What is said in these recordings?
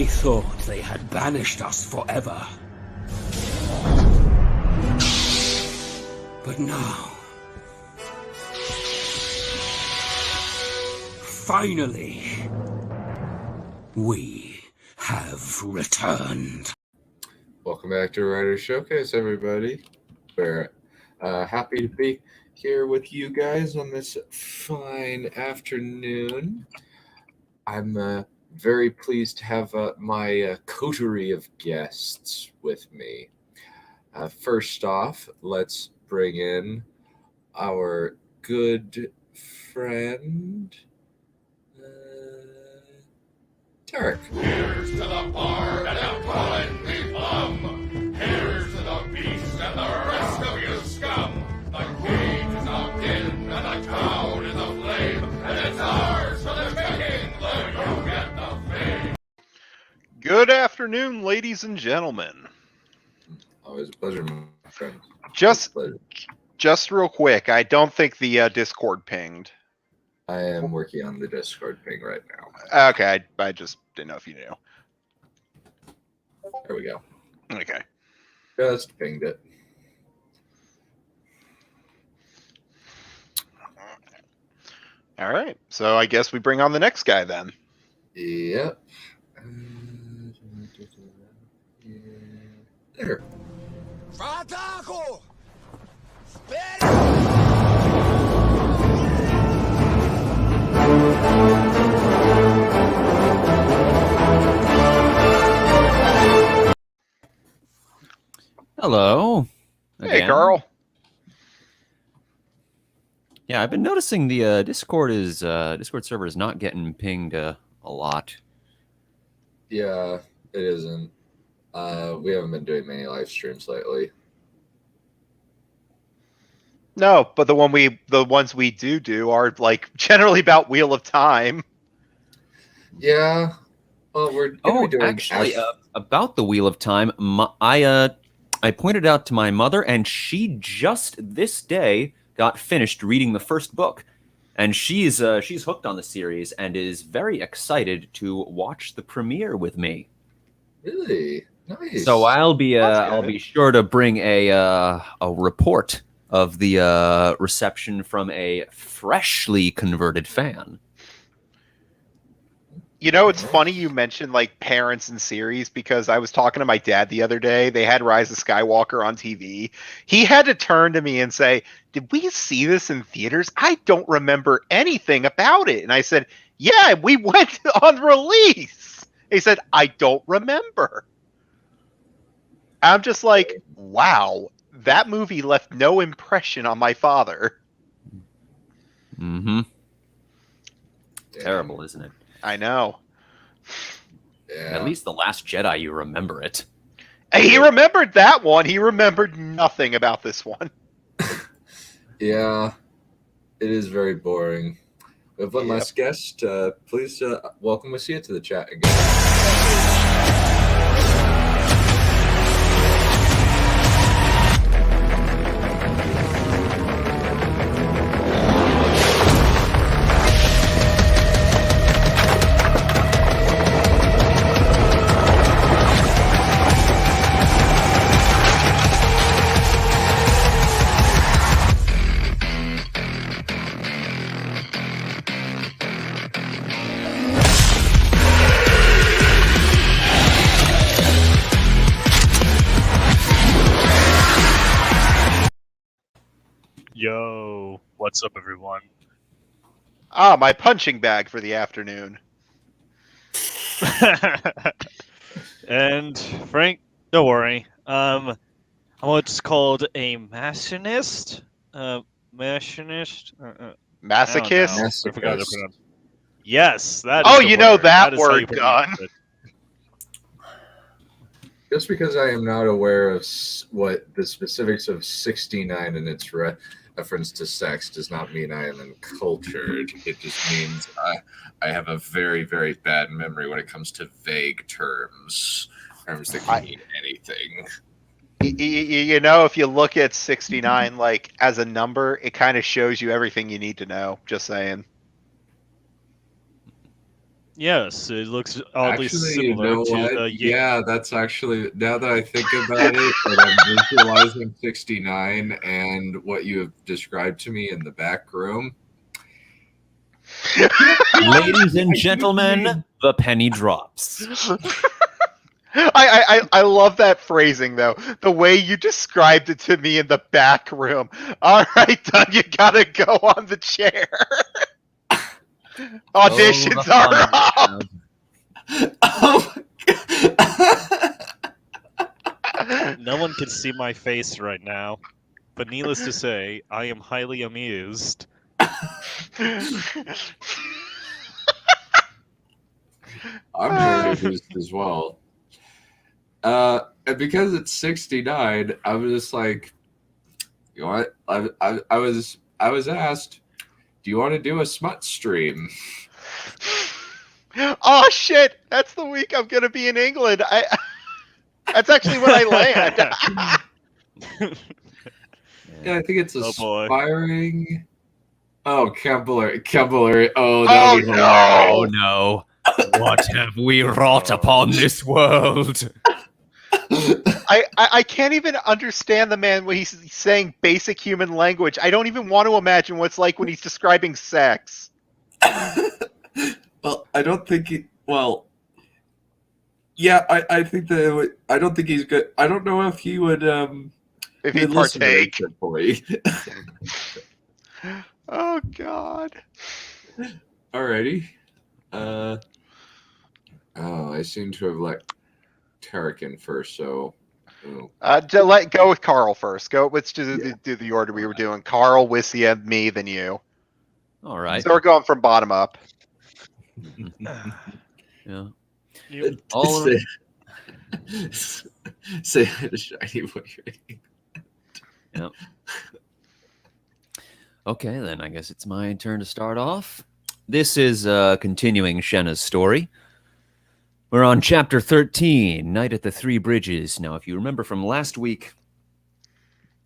They thought they had banished us forever. But now, finally, we have returned. Welcome back to Writer's Showcase, everybody. We're happy to be here with you guys on this fine afternoon. I'm very pleased to have my coterie of guests with me. First off, let's bring in our good friend, Tarek. Here's to the bard and I'm calling me plum. Here's to the beast and the rest of you scum. The cage is locked in and the town is aflame, and it's ours for the taking, though you get the fame. Good afternoon, ladies and gentlemen. Always a pleasure, my friend. Just real quick, I don't think the Discord pinged. I am working on the Discord ping right now. Okay, I just didn't know if you knew. There we go. Okay. Just pinged it. All right, so I guess we bring on the next guy then. Yep. There. Hello. Hey, again. Carl. Yeah, I've been noticing the Discord server is not getting pinged a lot. Yeah, it isn't. We haven't been doing many live streams lately. No, but the ones we do are like generally about Wheel of Time. Yeah. Well, we're gonna be doing actually, about the Wheel of Time, I pointed out to my mother, and she just this day got finished reading the first book, and she's hooked on the series and is very excited to watch the premiere with me. Really nice. So I'll be sure to bring a report of the reception from a freshly converted fan. You know, it's funny you mentioned like parents and series, because I was talking to my dad the other day. They had Rise of Skywalker on TV. He had to turn to me and say, "Did we see this in theaters? I don't remember anything about it." And I said, "Yeah, we went on release." He said, "I don't remember." I'm just like, wow, that movie left no impression on my father. Mm-hmm. Damn. Terrible, isn't it? I know. Yeah. At least The Last Jedi, you remember it. He remembered that one. He remembered nothing about this one. Yeah, it is very boring. We have one last guest. Please welcome Wasia to the chat again. Yo, what's up, everyone? Ah, my punching bag for the afternoon. And Frank, don't worry. I'm what's called a machinist. Machinist. Masochist? I forgot to pronounce. Yes, that. Oh, is the you know word. that is how you word, pronounce Gun. it. Just because I am not aware of what the specifics of 69 and its reference to sex does not mean I am uncultured. It just means I have a very, very bad memory when it comes to vague terms that can mean anything. You know, if you look at 69 like as a number, it kind of shows you everything you need to know. Just saying. Yes, it looks oddly Actually, you similar know to what? the Yeah, that's actually, now that I think about it, and I'm visualizing 69 and what you have described to me in the back room. Ladies and gentlemen, the penny drops. I love that phrasing though. The way you described it to me in the back room. All right, Doug, you gotta go on the chair. Auditions the are fun up. Oh No one can see my face right now, but needless to say, I am highly amused. I'm very amused as well. And because it's 69, I was just like, you know what? I was asked, do you want to do a smut stream? Oh shit! That's the week I'm gonna be in England. That's actually when I land. Yeah, I think it's Oh boy. aspiring. Oh, Kembler. Oh, Oh that'd be hilarious. Oh no. What have we wrought upon this world? I can't even understand the man when he's saying basic human language. I don't even want to imagine what it's like when he's describing sex. Well, I don't think he. Well, yeah, I think that it would, I don't think he's good. I don't know if he would. If he he would listen to partake. it for you. Oh god. Alrighty. Oh, I seem to have let Tarek in first, so. Oh. Go with Carl first. Let's do the order we were doing. Carl, Wissy, and me, then you. All right. So we're going from bottom up. Yeah. You- All Say shiny when you're eating. Yep. Okay, then I guess it's my turn to start off. This is continuing Shenna's story. We're on chapter 13, Night at the Three Bridges. Now, if you remember from last week,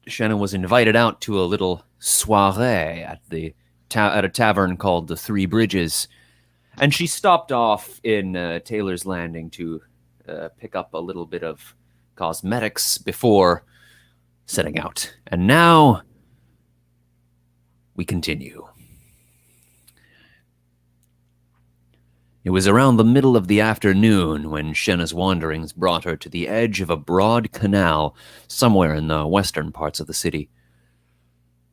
Shenna was invited out to a little soiree at a tavern called the Three Bridges, and she stopped off in Taylor's Landing to pick up a little bit of cosmetics before setting out. And now we continue. It was around the middle of the afternoon when Shenna's wanderings brought her to the edge of a broad canal somewhere in the western parts of the city.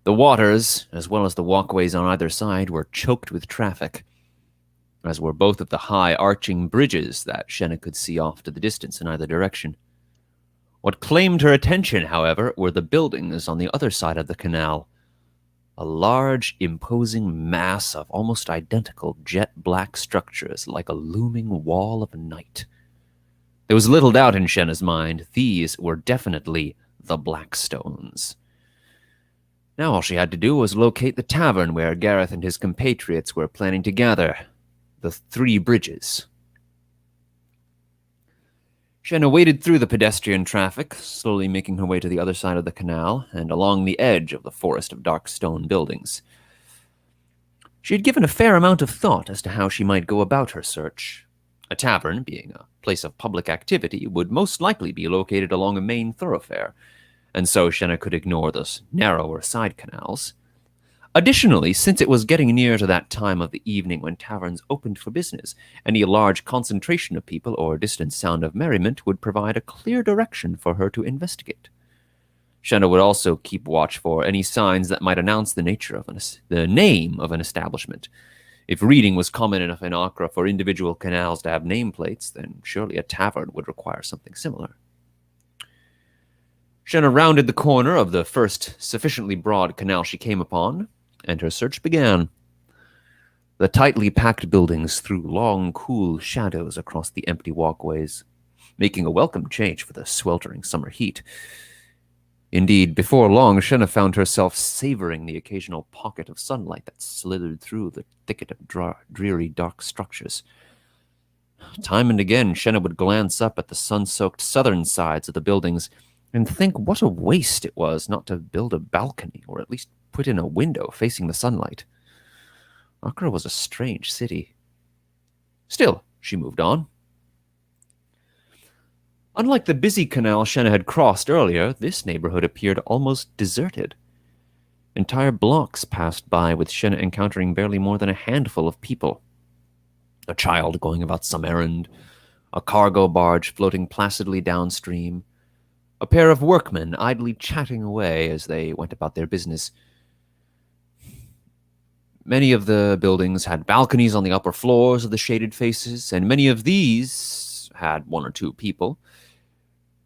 The waters, as well as the walkways on either side, were choked with traffic, as were both of the high arching bridges that Shenna could see off to the distance in either direction. What claimed her attention, however, were the buildings on the other side of the canal. A large, imposing mass of almost identical jet-black structures like a looming wall of night. There was little doubt in Shenna's mind. These were definitely the Blackstones. Now all she had to do was locate the tavern where Gareth and his compatriots were planning to gather. The Three Bridges. Shenna waded through the pedestrian traffic, slowly making her way to the other side of the canal and along the edge of the forest of dark stone buildings. She had given a fair amount of thought as to how she might go about her search. A tavern, being a place of public activity, would most likely be located along a main thoroughfare, and so Shenna could ignore those narrower side canals. Additionally, since it was getting near to that time of the evening when taverns opened for business, any large concentration of people or distant sound of merriment would provide a clear direction for her to investigate. Shenna would also keep watch for any signs that might announce the name of an establishment. If reading was common enough in Accra for individual canals to have nameplates, then surely a tavern would require something similar. Shenna rounded the corner of the first sufficiently broad canal she came upon, and her search began. The tightly packed buildings threw long, cool shadows across the empty walkways, making a welcome change for the sweltering summer heat. Indeed, before long, Shenna found herself savoring the occasional pocket of sunlight that slithered through the thicket of dreary, dark structures. Time and again, Shenna would glance up at the sun-soaked southern sides of the buildings and think what a waste it was not to build a balcony or at least put in a window facing the sunlight. Accra was a strange city. Still, she moved on. Unlike the busy canal Shenna had crossed earlier, this neighborhood appeared almost deserted. Entire blocks passed by, with Shenna encountering barely more than a handful of people. A child going about some errand, a cargo barge floating placidly downstream, a pair of workmen idly chatting away as they went about their business. Many of the buildings had balconies on the upper floors of the shaded faces, and many of these had one or two people.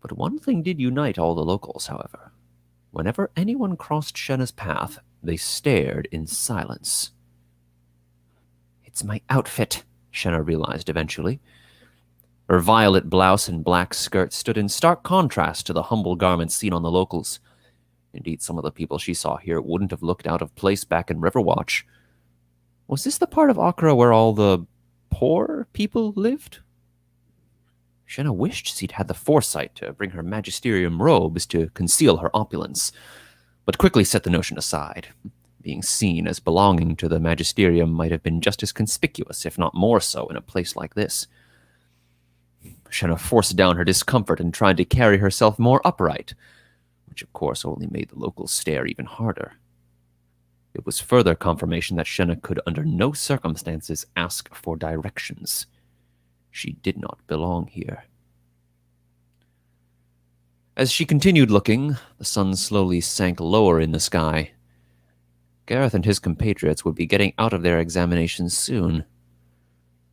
But one thing did unite all the locals, however. Whenever anyone crossed Shenna's path, they stared in silence. "It's my outfit," Shenna realized eventually. Her violet blouse and black skirt stood in stark contrast to the humble garments seen on the locals. Indeed, some of the people she saw here wouldn't have looked out of place back in Riverwatch. Was this the part of Akra where all the poor people lived? Shenna wished she'd had the foresight to bring her magisterium robes to conceal her opulence, but quickly set the notion aside. Being seen as belonging to the magisterium might have been just as conspicuous, if not more so, in a place like this. Shenna forced down her discomfort and tried to carry herself more upright, which of course only made the locals stare even harder. It was further confirmation that Shenna could under no circumstances ask for directions. She did not belong here. As she continued looking, the sun slowly sank lower in the sky. Gareth and his compatriots would be getting out of their examinations soon.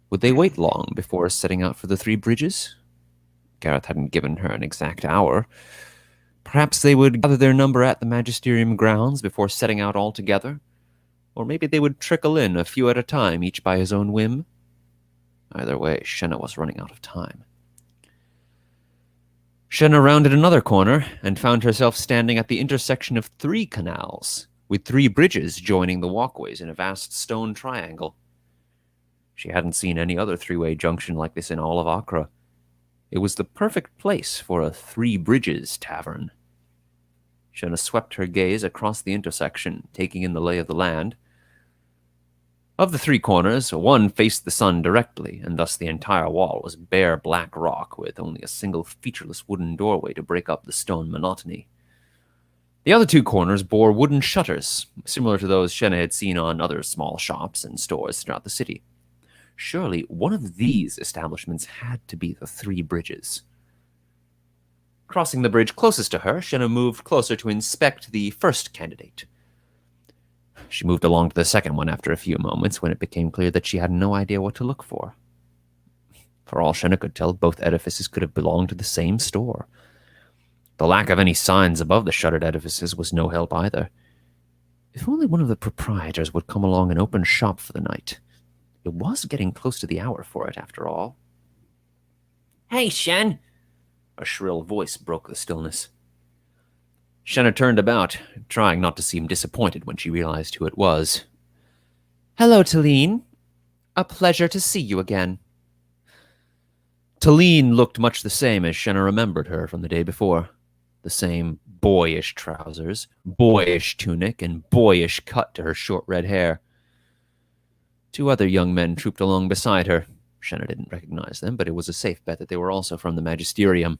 Would they wait long before setting out for the Three Bridges? Gareth hadn't given her an exact hour. Perhaps they would gather their number at the Magisterium grounds before setting out all together. Or maybe they would trickle in a few at a time, each by his own whim. Either way, Shenna was running out of time. Shenna rounded another corner and found herself standing at the intersection of 3 canals, with 3 bridges joining the walkways in a vast stone triangle. She hadn't seen any other 3-way junction like this in all of Akra. It was the perfect place for a 3 Bridges tavern. Shenna swept her gaze across the intersection, taking in the lay of the land. Of the 3 corners, one faced the sun directly, and thus the entire wall was bare black rock, with only a single featureless wooden doorway to break up the stone monotony. The other 2 corners bore wooden shutters, similar to those Shenna had seen on other small shops and stores throughout the city. Surely one of these establishments had to be the 3 Bridges. Crossing the bridge closest to her, Shenna moved closer to inspect the first candidate. She moved along to the second one after a few moments, when it became clear that she had no idea what to look for. For all Shenna could tell, both edifices could have belonged to the same store. The lack of any signs above the shuttered edifices was no help either. If only one of the proprietors would come along and open shop for the night. It was getting close to the hour for it, after all. "Hey, Shen!" A shrill voice broke the stillness. Shenna turned about, trying not to seem disappointed when she realized who it was. "Hello, Talene. A pleasure to see you again." Talene looked much the same as Shenna remembered her from the day before. The same boyish trousers, boyish tunic, and boyish cut to her short red hair. 2 other young men trooped along beside her. Shenna didn't recognize them, but it was a safe bet that they were also from the Magisterium.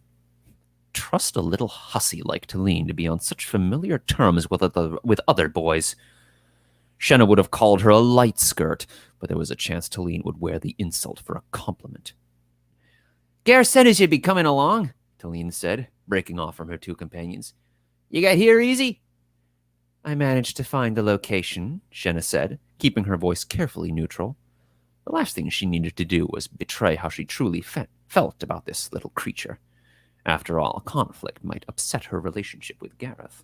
Trust a little hussy like Talene to be on such familiar terms with other boys. Shenna would have called her a light skirt, but there was a chance Talene would wear the insult for a compliment. "Gar said as you'd be coming along," Talene said, breaking off from her 2 companions. "You got here easy?" "I managed to find the location," Shenna said, keeping her voice carefully neutral. The last thing she needed to do was betray how she truly felt about this little creature. After all, conflict might upset her relationship with Gareth.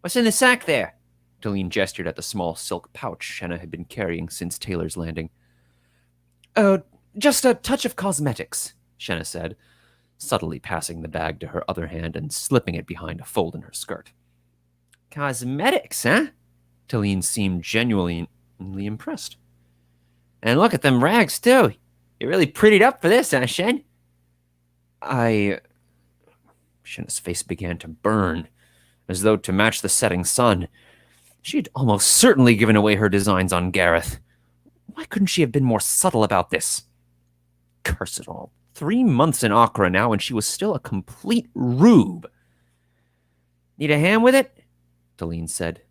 "What's in the sack there?" Talene gestured at the small silk pouch Shenna had been carrying since Taylor's landing. "Oh, just a touch of cosmetics," Shenna said, subtly passing the bag to her other hand and slipping it behind a fold in her skirt. "Cosmetics, huh?" Talene seemed genuinely impressed. "And look at them rags, too. You really prettied up for this, huh, Shen?" Shenna's face began to burn, as though to match the setting sun. She had almost certainly given away her designs on Gareth. Why couldn't she have been more subtle about this? Curse it all. 3 months in Accra now, and she was still a complete rube. Need a hand with it? Talene said.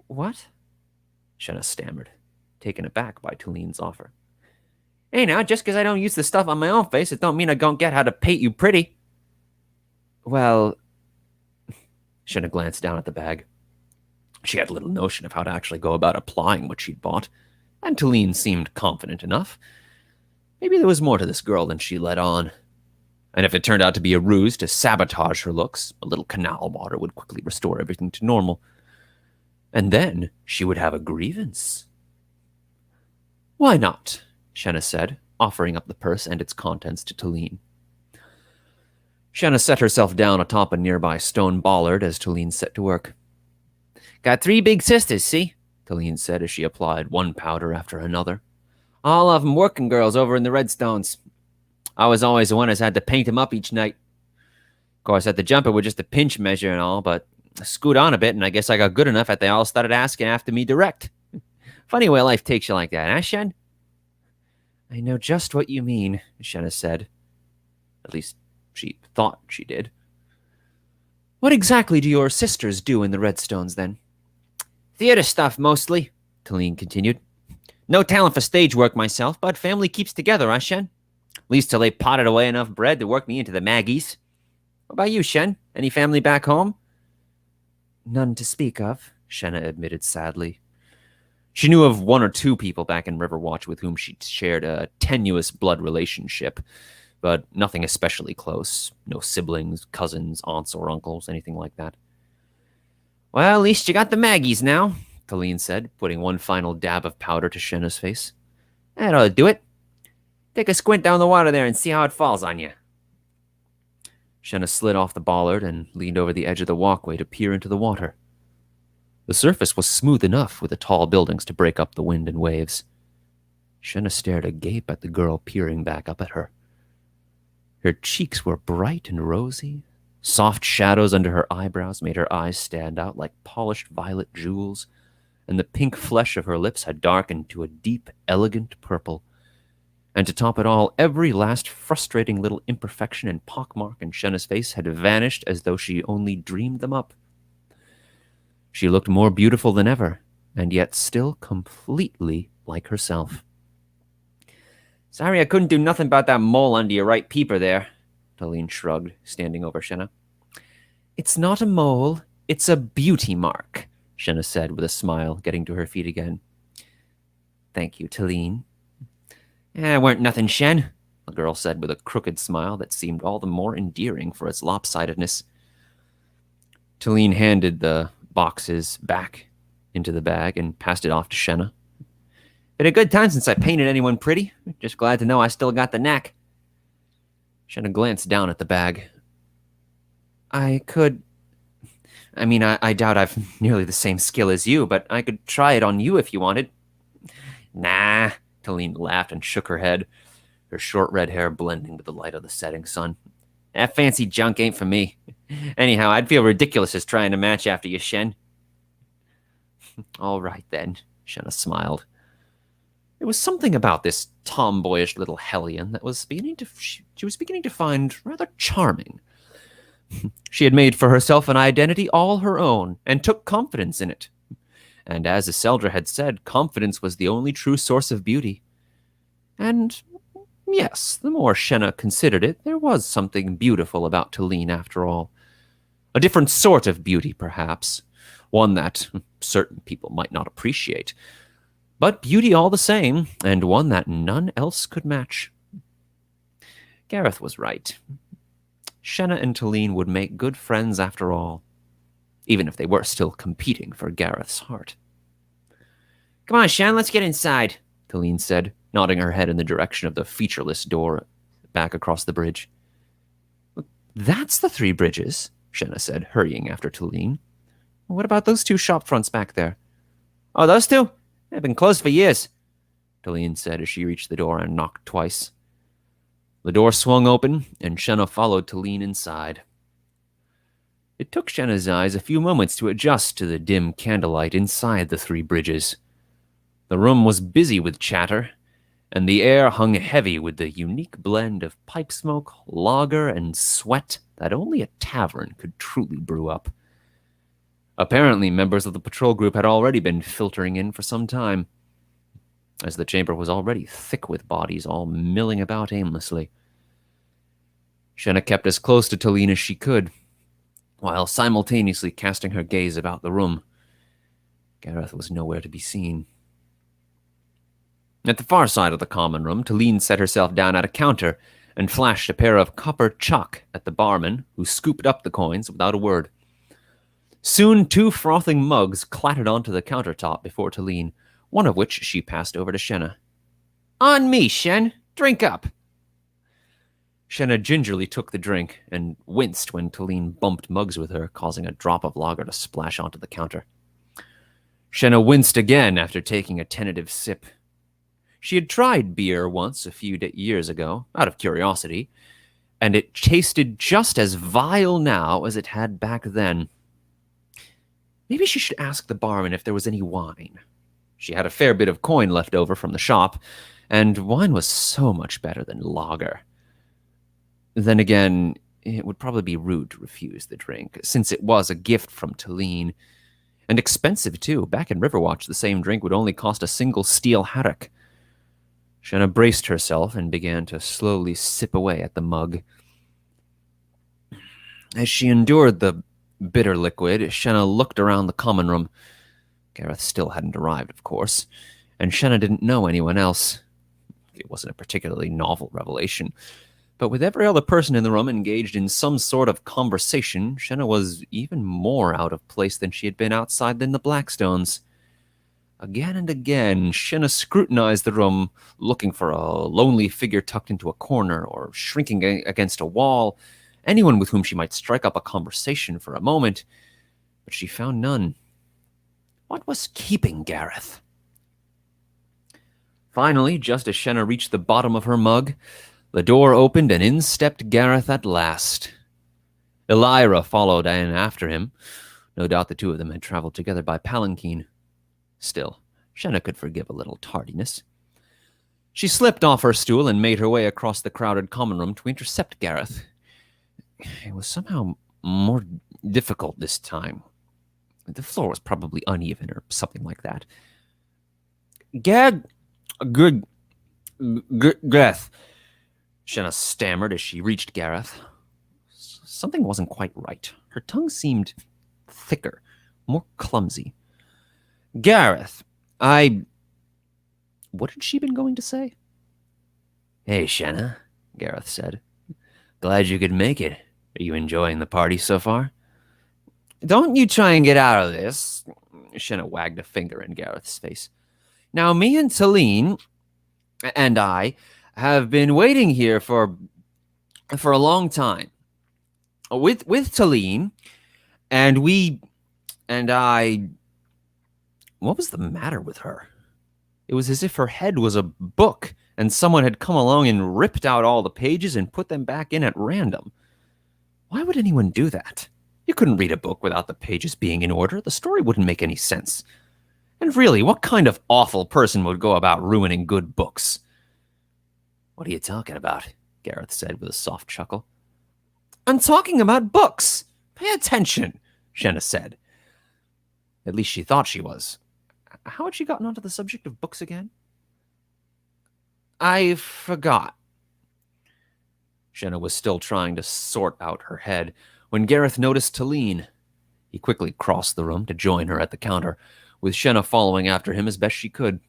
What? Shenna stammered, taken aback by Talene's offer. Hey now, just because I don't use the stuff on my own face, it don't mean I don't get how to paint you pretty. Well, Shenna glanced down at the bag. She had little notion of how to actually go about applying what she'd bought, and Talene seemed confident enough. Maybe there was more to this girl than she let on. And if it turned out to be a ruse to sabotage her looks, a little canal water would quickly restore everything to normal. And then she would have a grievance. Why not? Shenna said, offering up the purse and its contents to Talene. Shenna set herself down atop a nearby stone bollard as Talene set to work. Got 3 big sisters, see? Talene said as she applied one powder after another. All of 'em working girls over in the Redstones. I was always the one as had to paint 'em up each night. Of course, at the jumper with just a pinch measure and all, but I scoot on a bit, and I guess I got good enough that they all started asking after me direct. Funny way life takes you like that, huh, Shen? I know just what you mean, Shenna said. At least she thought she did. What exactly do your sisters do in the Redstones, then? Theater stuff, mostly, Talene continued. No talent for stage work myself, but family keeps together, huh, Shen? At least till they potted away enough bread to work me into the Maggies. What about you, Shen? Any family back home? None to speak of, Shenna admitted sadly. She knew of 1 or 2 people back in Riverwatch with whom she shared a tenuous blood relationship, but nothing especially close. No siblings, cousins, aunts, or uncles, anything like that. Well, at least you got the Maggies now, Talene said, putting one final dab of powder to Shenna's face. That ought to do it. Take a squint down the water there and see how it falls on you. Shenna slid off the bollard and leaned over the edge of the walkway to peer into the water. The surface was smooth enough with the tall buildings to break up the wind and waves. Shenna stared agape at the girl peering back up at her. Her cheeks were bright and rosy. Soft shadows under her eyebrows made her eyes stand out like polished violet jewels, and the pink flesh of her lips had darkened to a deep, elegant purple. And to top it all, every last frustrating little imperfection and pockmark in Shenna's face had vanished as though she only dreamed them up. She looked more beautiful than ever, and yet still completely like herself. Sorry I couldn't do nothing about that mole under your right peeper there, Talene shrugged, standing over Shenna. It's not a mole, it's a beauty mark, Shenna said with a smile, getting to her feet again. Thank you, Talene. Weren't nothing, Shen, the girl said with a crooked smile that seemed all the more endearing for its lopsidedness. Talene handed the boxes back into the bag and passed it off to Shenna. Been a good time since I painted anyone pretty. Just glad to know I still got the knack. Shenna glanced down at the bag. I doubt I've nearly the same skill as you, but I could try it on you if you wanted. Nah, Talene laughed and shook her head, her short red hair blending with the light of the setting sun. That fancy junk ain't for me. Anyhow, I'd feel ridiculous as trying to match after you, Shen. All right, then, Shenna smiled. There was something about this tomboyish little hellion that she was beginning to find rather charming. She had made for herself an identity all her own, and took confidence in it. And as Iseldra had said, confidence was the only true source of beauty. And yes, the more Shenna considered it, there was something beautiful about Talene after all. A different sort of beauty, perhaps. One that certain people might not appreciate. But beauty all the same, and one that none else could match. Gareth was right. Shenna and Talene would make good friends after all, even if they were still competing for Gareth's heart. Come on, Shen, let's get inside, Talene said, nodding her head in the direction of the featureless door back across the bridge. That's the 3 bridges, Shenna said, hurrying after Talene. What about those 2 shop fronts back there? Oh, those 2? They've been closed for years, Talene said as she reached the door and knocked twice. The door swung open, and Shenna followed Talene inside. It took Shenna's eyes a few moments to adjust to the dim candlelight inside the 3 bridges. The room was busy with chatter, and the air hung heavy with the unique blend of pipe smoke, lager, and sweat that only a tavern could truly brew up. Apparently, members of the patrol group had already been filtering in for some time, as the chamber was already thick with bodies all milling about aimlessly. Shenna kept as close to Talene as she could, while simultaneously casting her gaze about the room. Gareth was nowhere to be seen. At the far side of the common room, Talene set herself down at a counter and flashed a pair of copper chalk at the barman, who scooped up the coins without a word. Soon 2 frothing mugs clattered onto the countertop before Talene, one of which she passed over to Shenna. "On me, Shen! Drink up!" Shenna gingerly took the drink and winced when Talene bumped mugs with her, causing a drop of lager to splash onto the counter. Shenna winced again after taking a tentative sip. She had tried beer once a few years ago, out of curiosity, and it tasted just as vile now as it had back then. Maybe she should ask the barman if there was any wine. She had a fair bit of coin left over from the shop, and wine was so much better than lager. Then again, it would probably be rude to refuse the drink, since it was a gift from Talene. And expensive, too. Back in Riverwatch, the same drink would only cost a single steel haddock. Shenna braced herself and began to slowly sip away at the mug. As she endured the bitter liquid, Shenna looked around the common room. Gareth still hadn't arrived, of course, and Shenna didn't know anyone else. It wasn't a particularly novel revelation, but with every other person in the room engaged in some sort of conversation, Shenna was even more out of place than she had been outside in the Blackstones. Again and again, Shenna scrutinized the room, looking for a lonely figure tucked into a corner or shrinking against a wall, anyone with whom she might strike up a conversation for a moment, but she found none. What was keeping Gareth? Finally, just as Shenna reached the bottom of her mug, the door opened and in stepped Gareth at last. Elira followed in after him. No doubt the 2 of them had traveled together by palanquin. Still, Shenna could forgive a little tardiness. She slipped off her stool and made her way across the crowded common room to intercept Gareth. It was somehow more difficult this time. The floor was probably uneven or something like that. Gareth, Shenna stammered as she reached Gareth. Something wasn't quite right. Her tongue seemed thicker, more clumsy. Gareth, What had she been going to say? "Hey, Shenna," Gareth said. "Glad you could make it. Are you enjoying the party so far?" "Don't you try and get out of this." Shenna wagged a finger in Gareth's face. "Now, me and Talene and I have been waiting here for a long time. With Talene, and I... What was the matter with her? It was as if her head was a book, and someone had come along and ripped out all the pages and put them back in at random. Why would anyone do that? You couldn't read a book without the pages being in order. The story wouldn't make any sense. And really, what kind of awful person would go about ruining good books? "What are you talking about?" Gareth said with a soft chuckle. "I'm talking about books. Pay attention," Shenna said. At least she thought she was. How had she gotten onto the subject of books again? "I forgot." Shenna was still trying to sort out her head when Gareth noticed Talene. He quickly crossed the room to join her at the counter, with Shenna following after him as best she could.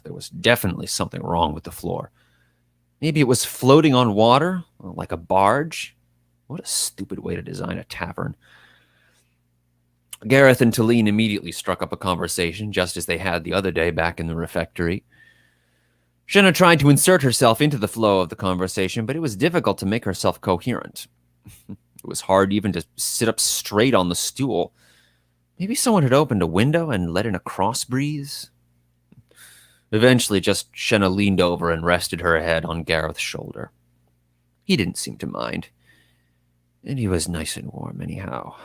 There was definitely something wrong with the floor. Maybe it was floating on water, like a barge. What a stupid way to design a tavern. Gareth and Talene immediately struck up a conversation, just as they had the other day back in the refectory. Shenna tried to insert herself into the flow of the conversation, but it was difficult to make herself coherent. It was hard even to sit up straight on the stool. Maybe someone had opened a window and let in a cross breeze? Eventually, just Shenna leaned over and rested her head on Gareth's shoulder. He didn't seem to mind. And he was nice and warm anyhow.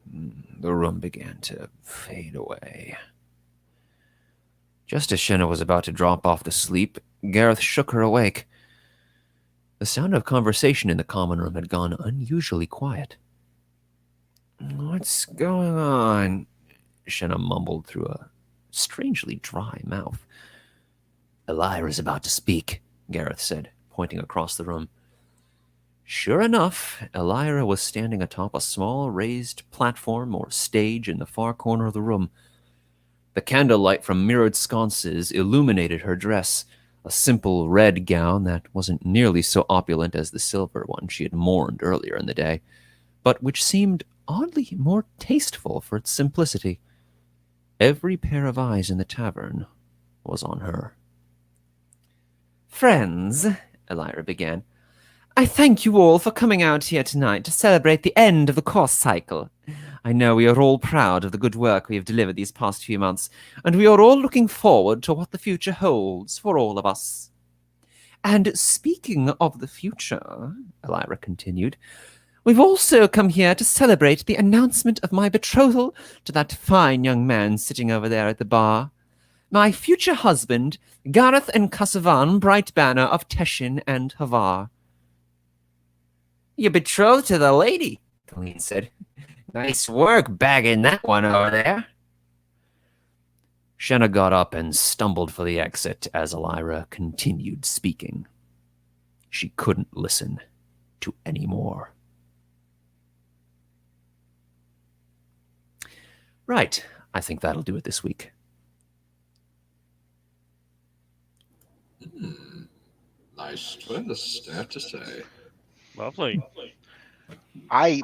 The room began to fade away. Just as Shenna was about to drop off to sleep, Gareth shook her awake. The sound of conversation in the common room had gone unusually quiet. "What's going on?" Shenna mumbled through a strangely dry mouth. "Elira's about to speak," Gareth said, pointing across the room. Sure enough, Elira was standing atop a small raised platform or stage in the far corner of the room. The candlelight from mirrored sconces illuminated her dress, a simple red gown that wasn't nearly so opulent as the silver one she had mourned earlier in the day, but which seemed oddly more tasteful for its simplicity. Every pair of eyes in the tavern was on her. "Friends," Elira began, "I thank you all for coming out here tonight to celebrate the end of the course cycle. I know we are all proud of the good work we have delivered these past few months, and we are all looking forward to what the future holds for all of us. And speaking of the future," Elira continued, "we've also come here to celebrate the announcement of my betrothal to that fine young man sitting over there at the bar. My future husband, Gareth and Casavan Brightbanner of Teshin and Havar." "You're betrothed to the lady," Colleen said. "Nice work bagging that one over there." Shenna got up and stumbled for the exit as Elira continued speaking. She couldn't listen to any more. Right, I think that'll do it this week. Nice twist, I have to say. Lovely. I'm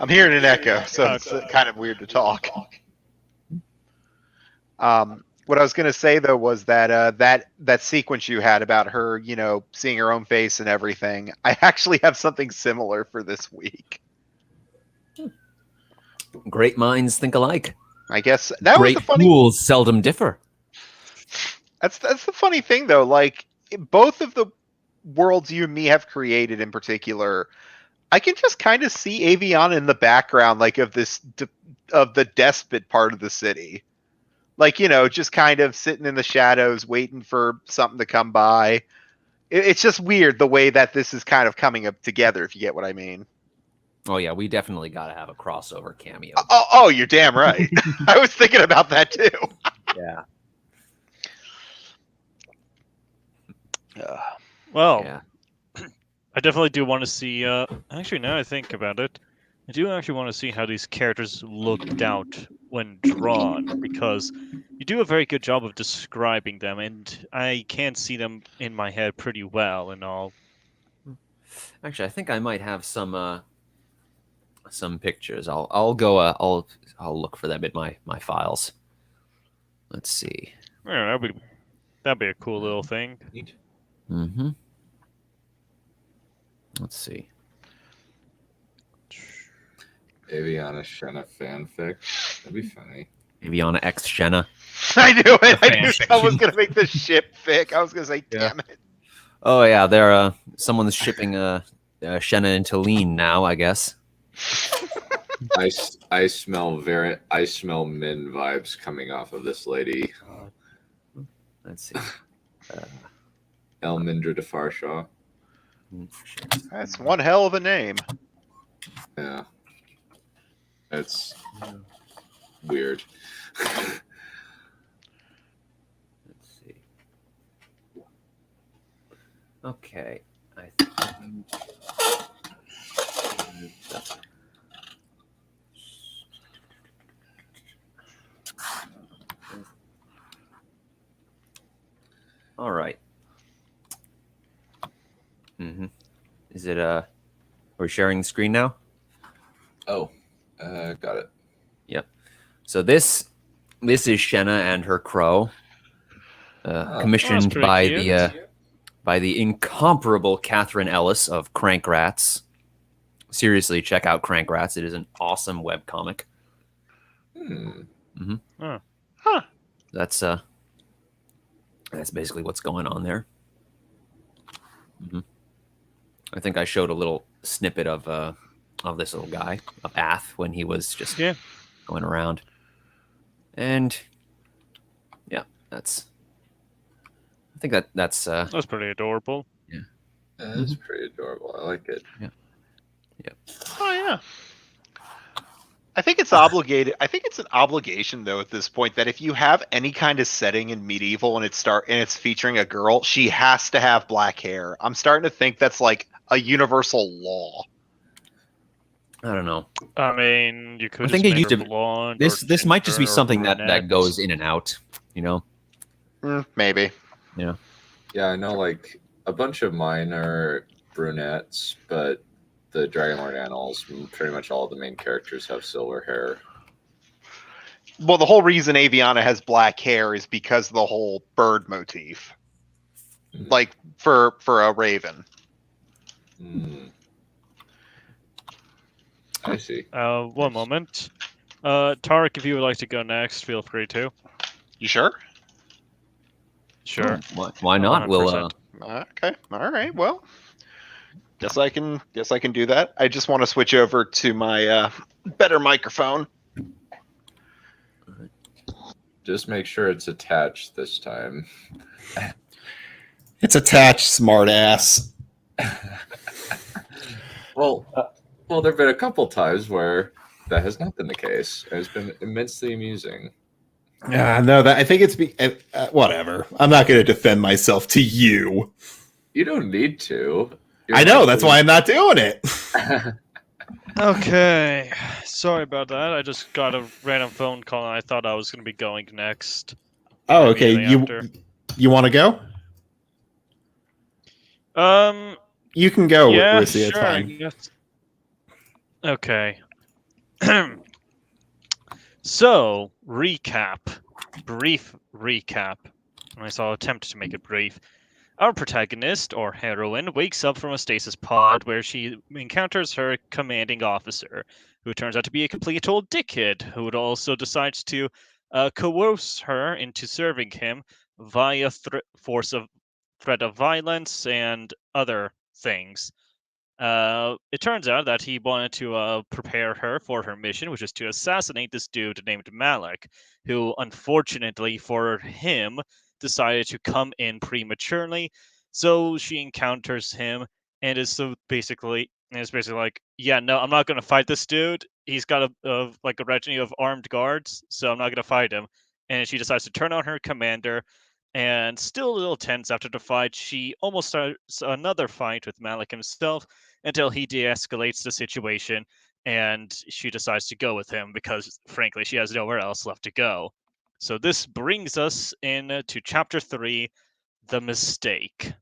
hearing an echo, so it's kind of weird to talk. What I was going to say though was that that sequence you had about her, seeing her own face and everything. I actually have something similar for this week. Great minds think alike. I guess that Great was the funny. fools seldom differ. That's the funny thing though. Like both of the worlds you and me have created in particular, I can just kind of see Aviana in the background, like of the despot part of the city. Like, just kind of sitting in the shadows, waiting for something to come by. It's just weird the way that this is kind of coming up together, if you get what I mean. Oh yeah, we definitely got to have a crossover cameo. Oh, you're damn right. I was thinking about that too. Yeah. Well, Yeah. I definitely do want to see. Actually, now I think about it, I do actually want to see how these characters looked out when drawn, because you do a very good job of describing them, and I can see them in my head pretty well and all. Actually, I think I might have some pictures. I'll go. I'll look for them in my files. Let's see. Yeah, that'd be a cool little thing. Mm-hmm. Let's see. Aviana Shenna fanfic. That'd be funny. Aviana X Shenna. I knew it. I knew Fanfic. someone was gonna make the ship fic. I was gonna say, damn it. Oh yeah, they're someone's shipping Shenna into Lean now, I guess. I smell Min vibes coming off of this lady. Let's see. Elmindra de Farshaw. That's one hell of a name. Yeah. It's weird. Let's see. Okay. I think... All right. Mm-hmm. Is it we're sharing the screen now? Oh, got it. Yep. So this is Shenna and her crow, commissioned pretty by cute. the incomparable Catherine Ellis of Crank Rats. Seriously, check out Crank Rats. It is an awesome webcomic. Mm-hmm. Huh. That's basically what's going on there. Mm-hmm. I think I showed a little snippet of this little guy, of Ath, when he was just going around. And That's. I think that's. That's pretty adorable. That's pretty adorable. I like it. Oh yeah. I think it's obligated. I think it's an obligation though at this point that if you have any kind of setting in medieval and it's featuring a girl, she has to have black hair. I'm starting to think that's like a universal law. I don't know. I mean, you could I think just it make used her to. blonde. This or might just be ginger or something that brunette. goes in and out. You know. Maybe. Yeah. Yeah, I know. Like a bunch of mine are brunettes, but the Dragonlord Annals, pretty much all the main characters have silver hair. Well, the whole reason Aviana has black hair is because of the whole bird motif. Like for a raven. I see. One moment. Tarek, if you would like to go next, feel free to. You sure? Sure. Why not? We'll. 100%. Okay. All right. Well, guess I can do that. I just want to switch over to my better microphone. Just make sure it's attached this time. It's attached, smartass. Well, there've been a couple times where that has not been the case. It's been immensely amusing. No, that I think it's whatever. I'm not going to defend myself to you. You don't need to. You're I know, that's why I'm not doing it. Okay. Sorry about that. I just got a random phone call and I thought I was going to be going next. Oh, okay. Immediately You want to go? after. You can go, Yeah, Rissy, sure. it's I fine. guess. Okay. So, brief recap. I shall attempt to make it brief. Our protagonist, or heroine, wakes up from a stasis pod where she encounters her commanding officer, who turns out to be a complete old dickhead, who also decides to coerce her into serving him via threat of violence and other things. It turns out that he wanted to prepare her for her mission, which is to assassinate this dude named Malik, who, unfortunately for him, decided to come in prematurely. So she encounters him and is basically like, yeah, no, I'm not gonna fight this dude. He's got a retinue of armed guards, so I'm not gonna fight him. And she decides to turn on her commander. And still a little tense after the fight, she almost starts another fight with Malik himself until he de-escalates the situation and she decides to go with him because, frankly, she has nowhere else left to go. So this brings us in to Chapter 3, The Mistake.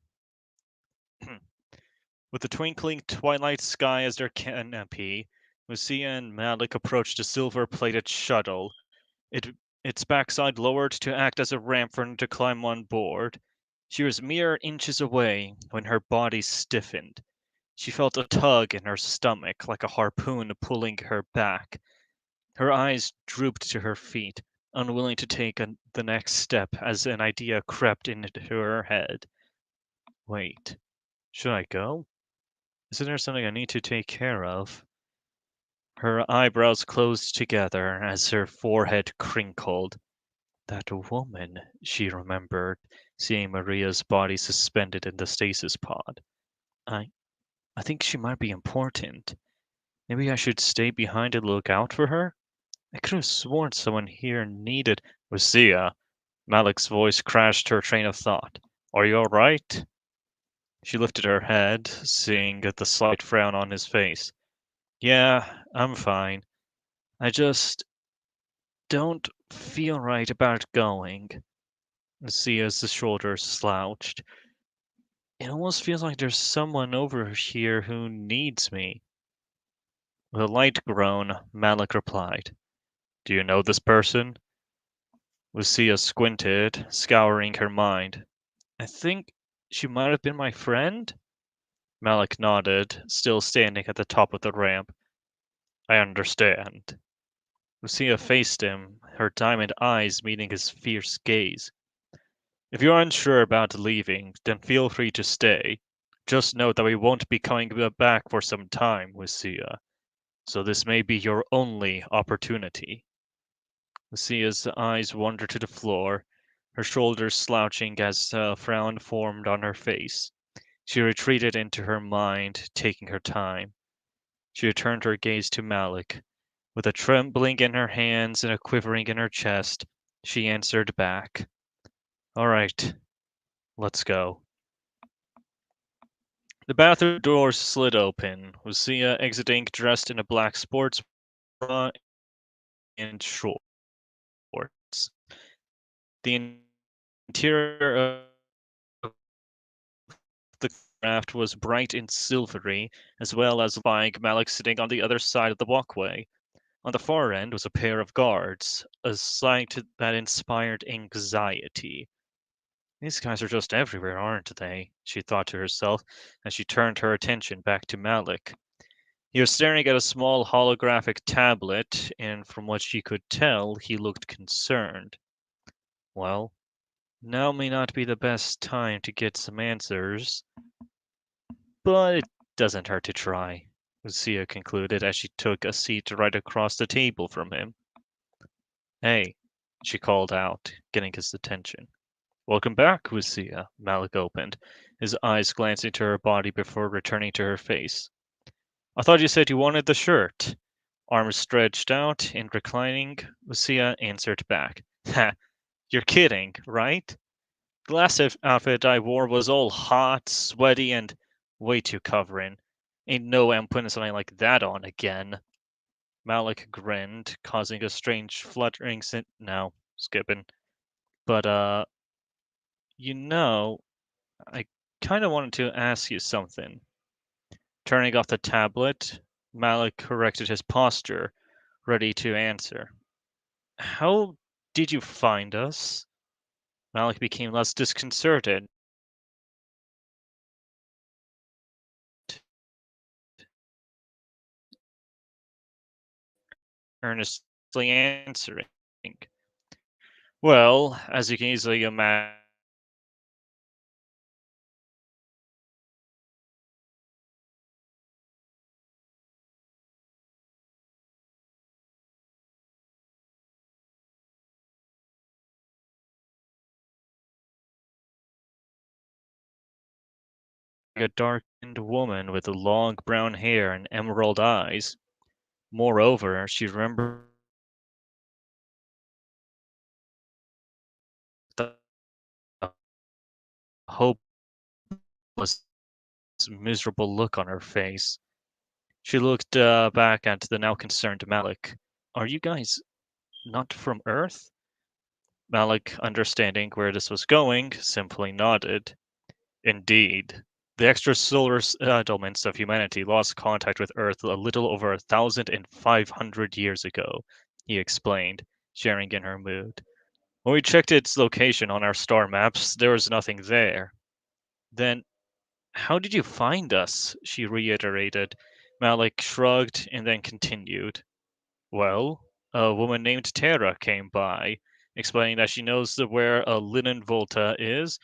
With the twinkling twilight sky as their canopy, Lucia and Malik approached a silver-plated shuttle. Its backside lowered to act as a ramp for her to climb on board. She was mere inches away when her body stiffened. She felt a tug in her stomach, like a harpoon pulling her back. Her eyes drooped to her feet, unwilling to take the next step as an idea crept into her head. Wait, should I go? Isn't there something I need to take care of? Her eyebrows closed together as her forehead crinkled. That woman, she remembered, seeing Maria's body suspended in the stasis pod. I think she might be important. Maybe I should stay behind and look out for her? I could have sworn someone here needed Lucia. Malik's voice crashed her train of thought. Are you alright? She lifted her head, seeing the slight frown on his face. Yeah, I'm fine. I just don't feel right about going. Lucia's shoulders slouched. It almost feels like there's someone over here who needs me. With a light groan, Malik replied, Do you know this person? Lucia squinted, scouring her mind. I think she might have been my friend? Malik nodded, still standing at the top of the ramp. I understand. Lucia faced him, her diamond eyes meeting his fierce gaze. If you're unsure about leaving, then feel free to stay. Just note that we won't be coming back for some time, Lucia. So this may be your only opportunity. Lucia's eyes wandered to the floor. her shoulders slouching as a frown formed on her face. She retreated into her mind, taking her time. She returned her gaze to Malik. With a trembling in her hands and a quivering in her chest, she answered back. All right, let's go. The bathroom doors slid open, with Sia exiting dressed in a black sports bra and shorts. The interior of the craft was bright and silvery, as well as like Malik sitting on the other side of the walkway. On the far end was a pair of guards, a sight that inspired anxiety. These guys are just everywhere, aren't they? She thought to herself as she turned her attention back to Malik. He was staring at a small holographic tablet, and from what she could tell, he looked concerned. Well, now may not be the best time to get some answers, but it doesn't hurt to try, Lucia concluded as she took a seat right across the table from him. Hey, she called out, getting his attention. Welcome back, Lucia, Malik opened, his eyes glancing to her body before returning to her face. I thought you said you wanted the shirt. Arms stretched out and reclining, Lucia answered back. Ha, you're kidding, right? The last outfit I wore was all hot, sweaty, and way too covering. Ain't no way I'm putting something like that on again. Malik grinned, causing a strange fluttering no, skipping. But, I kinda wanted to ask you something. Turning off the tablet, Malik corrected his posture, ready to answer. How did you find us? Malik became less disconcerted. Earnestly answering. Well, as you can easily imagine, a dark-skinned woman with long brown hair and emerald eyes. Moreover, she remembered the hopeless, miserable look on her face. She looked back at the now concerned Malik. Are you guys not from Earth? Malik, understanding where this was going, simply nodded. Indeed. The extrasolar settlements of humanity lost contact with Earth a little over 1,500 years ago, he explained, sharing in her mood. When we checked its location on our star maps, there was nothing there. Then, how did you find us? She reiterated. Malik shrugged and then continued. Well, a woman named Tara came by, explaining that she knows where a linen volta is,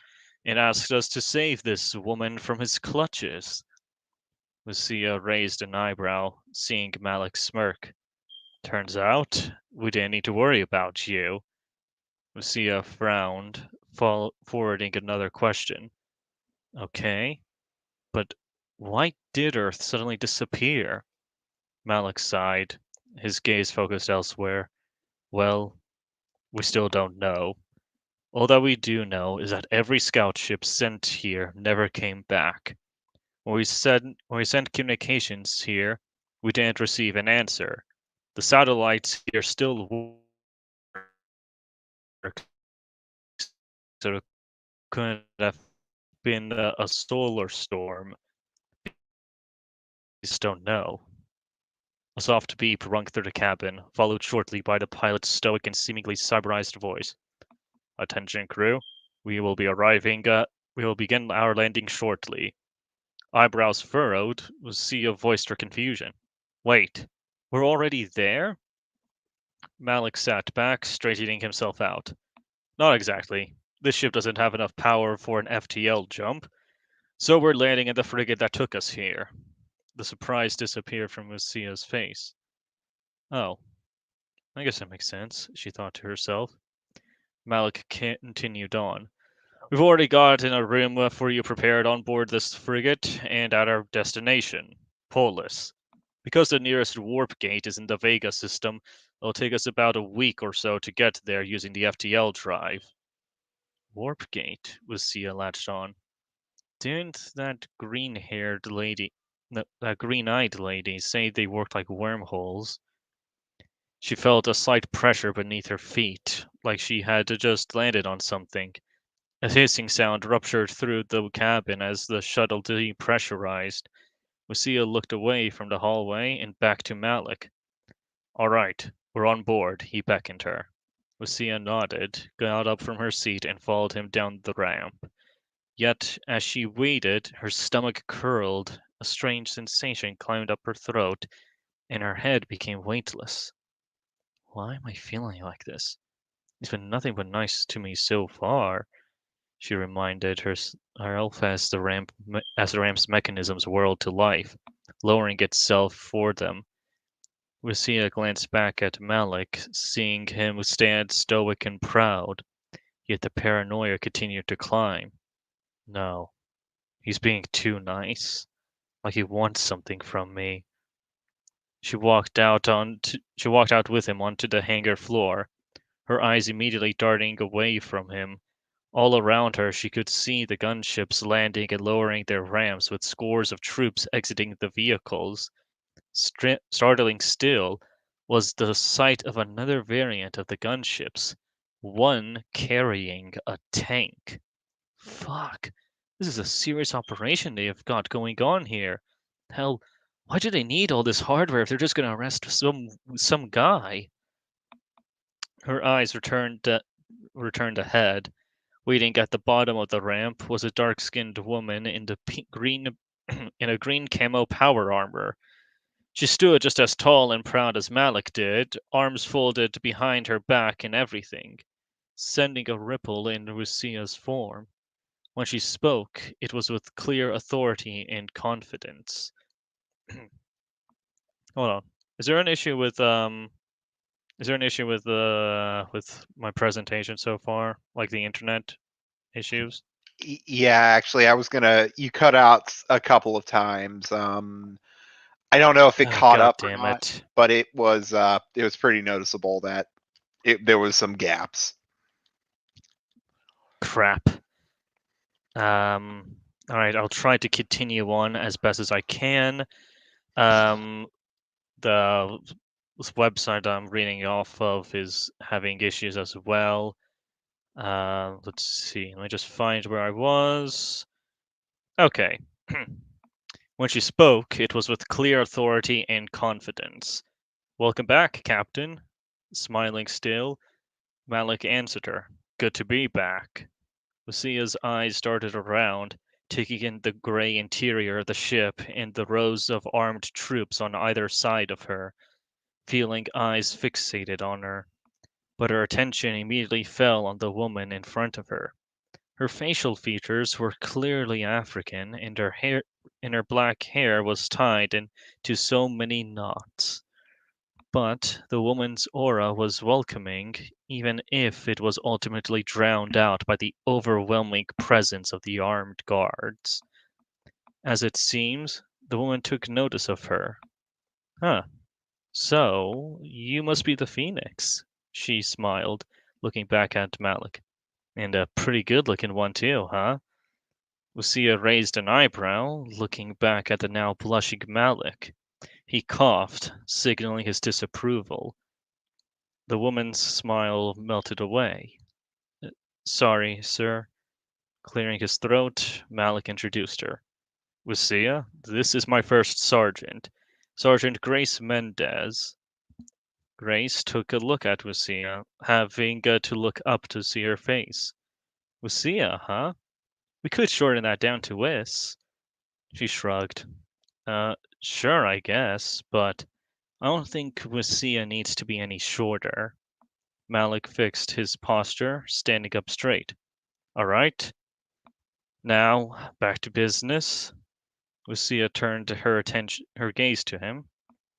and asked us to save this woman from his clutches. Lucia raised an eyebrow, seeing Malik smirk. Turns out, we didn't need to worry about you. Lucia frowned, forwarding another question. Okay, but why did Earth suddenly disappear? Malik sighed, his gaze focused elsewhere. Well, we still don't know. All that we do know is that every scout ship sent here never came back. When we sent communications here, we didn't receive an answer. The satellites here still work, so it couldn't have been a solar storm. We just don't know. A soft beep rung through the cabin, followed shortly by the pilot's stoic and seemingly cyberized voice. Attention crew, we will begin our landing shortly. Eyebrows furrowed, Sia voiced her confusion. Wait, we're already there? Malik sat back, straightening himself out. Not exactly. This ship doesn't have enough power for an FTL jump, so we're landing in the frigate that took us here. The surprise disappeared from Lucia's face. Oh, I guess that makes sense, she thought to herself. Malik continued on. We've already got in a room for you prepared on board this frigate and at our destination, Polis. Because the nearest warp gate is in the Vega system, it'll take us about a week or so to get there using the FTL drive. Warp gate, Lucia latched on. Didn't that green-haired lady, that green-eyed lady, say they worked like wormholes? She felt a slight pressure beneath her feet, like she had just landed on something. A hissing sound ruptured through the cabin as the shuttle depressurized. Lucia looked away from the hallway and back to Malik. All right, we're on board, he beckoned her. Lucia nodded, got up from her seat, and followed him down the ramp. Yet, as she waited, her stomach curled, a strange sensation climbed up her throat, and her head became weightless. Why am I feeling like this? It's been nothing but nice to me so far, she reminded herself as the ramp's mechanisms whirled to life, lowering itself for them. Lucia glanced back at Malik, seeing him stand stoic and proud, yet the paranoia continued to climb. No, he's being too nice, like he wants something from me. She walked out with him onto the hangar floor, her eyes immediately darting away from him. All around her she could see the gunships landing and lowering their ramps with scores of troops exiting the vehicles. Startling still was the sight of another variant of the gunships, one carrying a tank. Fuck, this is a serious operation they have got going on here. Hell, why do they need all this hardware if they're just gonna arrest some guy? Her eyes returned ahead. Waiting at the bottom of the ramp was a dark-skinned woman in a green camo power armor. She stood just as tall and proud as Malik did, arms folded behind her back and everything, sending a ripple in Lucia's form. When she spoke, it was with clear authority and confidence. Hold on. Is there an issue with with my presentation so far? Like the internet issues? Yeah, actually, you cut out a couple of times. I don't know if it caught God up or damn not, it. but it was pretty noticeable that there was some gaps. Crap. All right, I'll try to continue on as best as I can. This website I'm reading off of is having issues as well. Let's see. Let me just find where I was. Okay. When she spoke, it was with clear authority and confidence. Welcome back, Captain. Smiling still, Malik answered her. Good to be back. Lucia's eyes darted around, taking in the gray interior of the ship and the rows of armed troops on either side of her, feeling eyes fixated on her. But her attention immediately fell on the woman in front of her. Her facial features were clearly African, and her black hair was tied into so many knots. But the woman's aura was welcoming, even if it was ultimately drowned out by the overwhelming presence of the armed guards. As it seems, the woman took notice of her. Huh. So, you must be the Phoenix, she smiled, looking back at Malik. And a pretty good-looking one too, huh? Lucia raised an eyebrow, looking back at the now blushing Malik. He coughed, signaling his disapproval. The woman's smile melted away. Sorry, sir. Clearing his throat, Malik introduced her. Lucia, this is my first sergeant, Sergeant Grace Mendez. Grace took a look at Lucia, having to look up to see her face. Lucia, huh? We could shorten that down to Wiss. She shrugged. Sure, I guess, but I don't think Lucia needs to be any shorter. Malik fixed his posture, standing up straight. All right. Now, back to business. Lucia turned her gaze to him.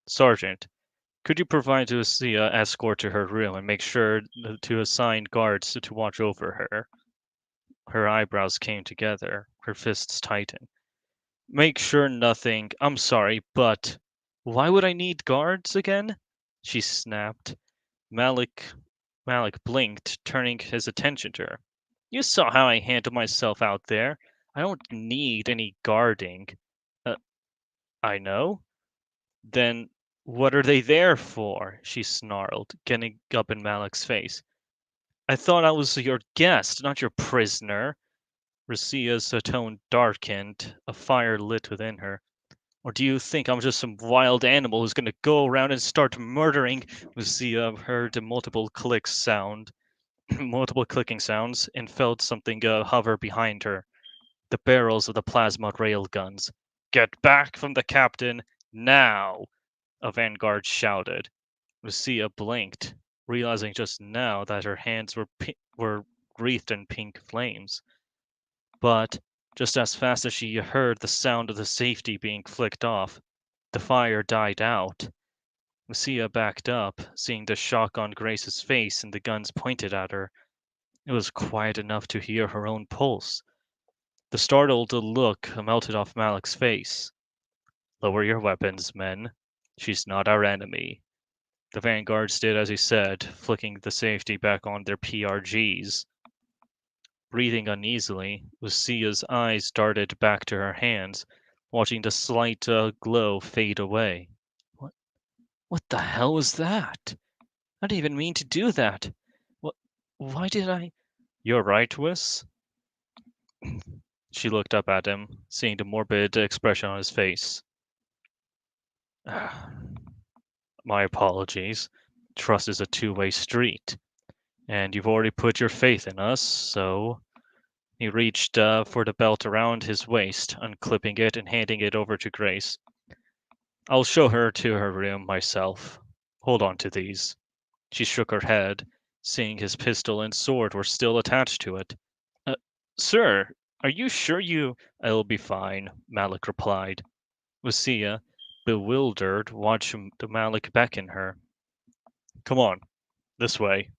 Sergeant, Could you provide us the escort to her room and make sure to assign guards to watch over her? Her eyebrows came together, her fists tightened. Make sure nothing. I'm sorry, but why would I need guards again? She snapped. Malik blinked, turning his attention to her. You saw how I handled myself out there. I don't need any guarding. Uh, I know. Then what are they there for? She snarled, getting up in Malik's face. I thought I was your guest, not your prisoner. Racia's tone darkened, a fire lit within her. Or do you think I'm just some wild animal who's gonna go around and start murdering? Racia heard multiple clicks sound, multiple clicking sounds, and felt something hover behind her. The barrels of the plasma rail guns. Get back from the captain now! A vanguard shouted. Lucia blinked, realizing just now that her hands were wreathed in pink flames. But just as fast as she heard the sound of the safety being flicked off, the fire died out. Lucia backed up, seeing the shock on Grace's face and the guns pointed at her. It was quiet enough to hear her own pulse. The startled look melted off Malik's face. Lower your weapons, men. She's not our enemy. The vanguards did as he said, flicking the safety back on their PRGs. Breathing uneasily, Lucia's eyes darted back to her hands, watching the slight glow fade away. What the hell was that? I didn't even mean to do that. What? Why did I? You're right, Wiss. She looked up at him, seeing the morbid expression on his face. My apologies. Trust is a two-way street. And you've already put your faith in us, so... He reached for the belt around his waist, unclipping it and handing it over to Grace. I'll show her to her room myself. Hold on to these. She shook her head, seeing his pistol and sword were still attached to it. Sir, are you sure you... I'll be fine, Malik replied. Lucia, bewildered, watched the Malik beckon her. Come on, this way.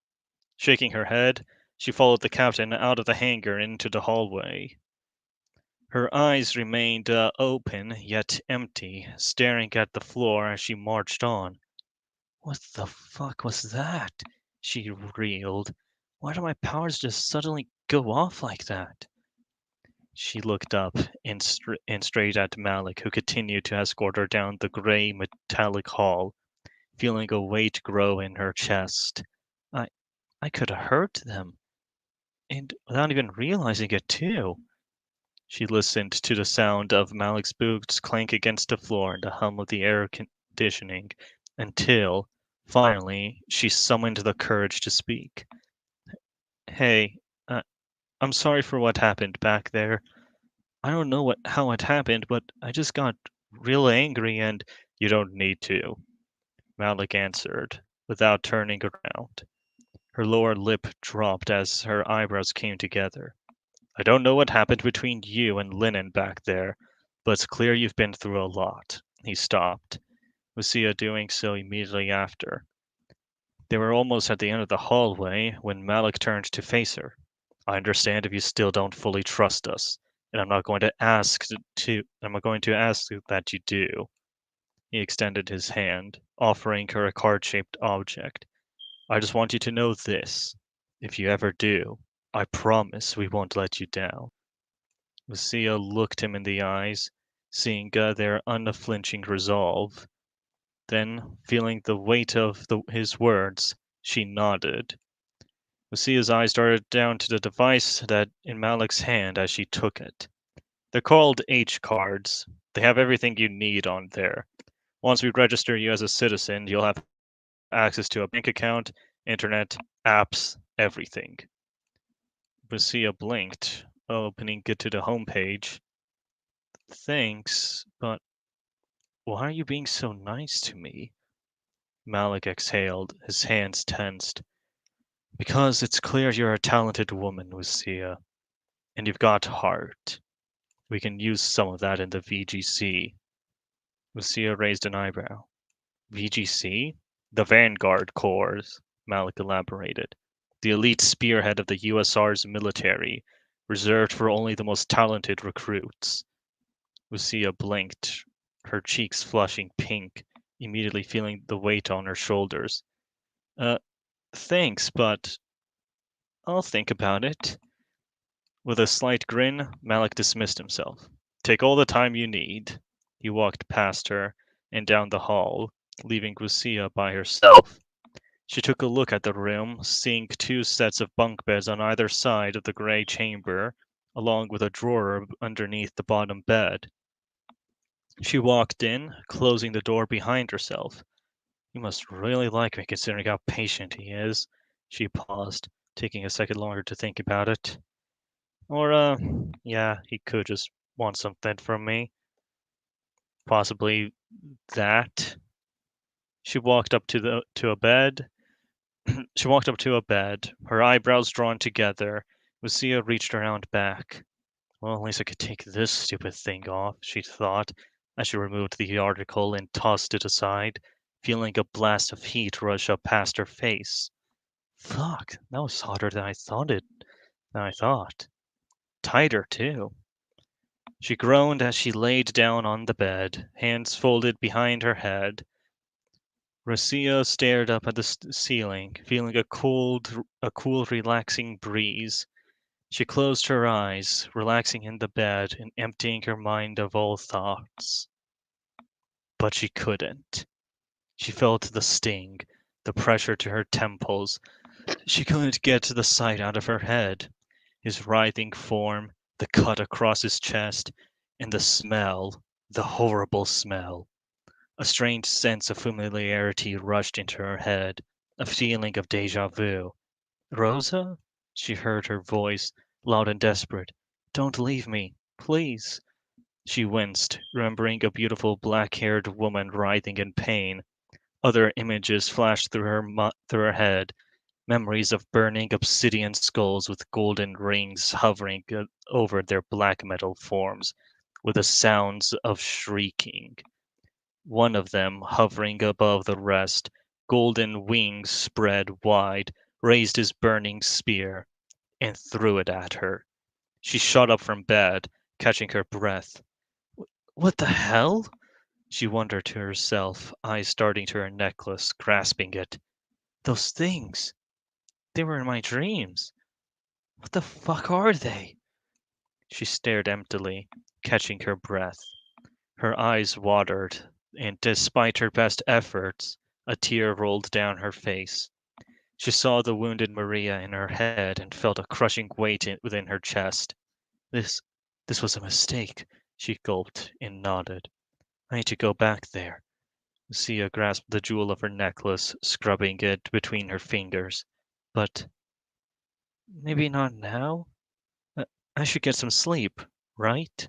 Shaking her head, she followed the captain out of the hangar into the hallway. Her eyes remained open, yet empty, staring at the floor as she marched on. What the fuck was that? She reeled. Why do my powers just suddenly go off like that? She looked up and straight at Malik, who continued to escort her down the gray metallic hall, feeling a weight grow in her chest. I could have hurt them. And without even realizing it, too. She listened to the sound of Malik's boots clank against the floor and the hum of the air conditioning until, finally, she summoned the courage to speak. Hey, I'm sorry for what happened back there. I don't know how it happened, but I just got real angry and you don't need to, Malik answered, without turning around. Her lower lip dropped as her eyebrows came together. I don't know what happened between you and Lennon back there, but it's clear you've been through a lot. He stopped, Lucia doing so immediately after. They were almost at the end of the hallway when Malik turned to face her. I understand if you still don't fully trust us, and I'm not going to ask that you do. He extended his hand, offering her a card-shaped object. I just want you to know this. If you ever do, I promise we won't let you down. Lucia looked him in the eyes, seeing their unflinching resolve. Then, feeling the weight of his words, she nodded. Lucia's eyes darted down to the device that in Malik's hand as she took it. They're called H cards. They have everything you need on there. Once we register you as a citizen, you'll have access to a bank account, internet, apps, everything. Lucia blinked, opening it to the homepage. Thanks, but why are you being so nice to me? Malik exhaled, his hands tensed. Because it's clear you're a talented woman, Lucia, and you've got heart. We can use some of that in the VGC. Lucia raised an eyebrow. VGC? The Vanguard Corps, Malik elaborated. The elite spearhead of the USR's military, reserved for only the most talented recruits. Lucia blinked, her cheeks flushing pink, immediately feeling the weight on her shoulders. Thanks, but I'll think about it. With a slight grin, Malik dismissed himself. Take all the time you need. He walked past her and down the hall, leaving Lucia by herself. She took a look at the room, seeing 2 sets of bunk beds on either side of the gray chamber, along with a drawer underneath the bottom bed. She walked in, closing the door behind herself. He must really like me considering how patient he is. She paused, taking a second longer to think about it. Or, yeah, he could just want something from me. Possibly that. She walked up to a bed. She walked up to a bed, her eyebrows drawn together. Lucia reached around back. Well, at least I could take this stupid thing off, she thought, as she removed the article and tossed it aside, feeling a blast of heat rush up past her face. Fuck, that was hotter than I thought. Tighter, too. She groaned as she laid down on the bed, hands folded behind her head. Rosia stared up at the ceiling, feeling a cool, relaxing breeze. She closed her eyes, relaxing in the bed and emptying her mind of all thoughts. But she couldn't. She felt the sting, the pressure to her temples. She couldn't get the sight out of her head. His writhing form, the cut across his chest, and the smell, the horrible smell. A strange sense of familiarity rushed into her head, a feeling of deja vu. Rosa? She heard her voice, loud and desperate. Don't leave me, please. She winced, remembering a beautiful black-haired woman writhing in pain. Other images flashed through her head, memories of burning obsidian skulls with golden rings hovering over their black metal forms, with the sounds of shrieking. One of them, hovering above the rest, golden wings spread wide, raised his burning spear, and threw it at her. She shot up from bed, catching her breath. What the hell? She wondered to herself, eyes darting to her necklace, grasping it. Those things. They were in my dreams. What the fuck are they? She stared emptily, catching her breath. Her eyes watered, and despite her best efforts, a tear rolled down her face. She saw the wounded Maria in her head and felt a crushing weight within her chest. This was a mistake, she gulped and nodded. I need to go back there. Lucia grasped the jewel of her necklace, scrubbing it between her fingers. But maybe not now? I should get some sleep, right?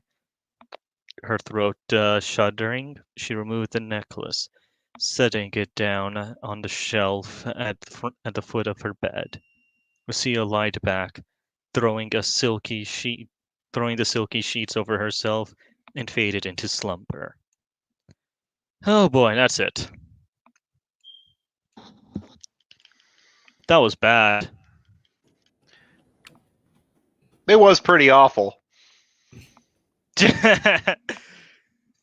Her throat shuddering, she removed the necklace, setting it down on the shelf at the foot of her bed. Lucia lied back, throwing the silky sheets over herself, and faded into slumber. Oh boy, that's it. That was bad. It was pretty awful.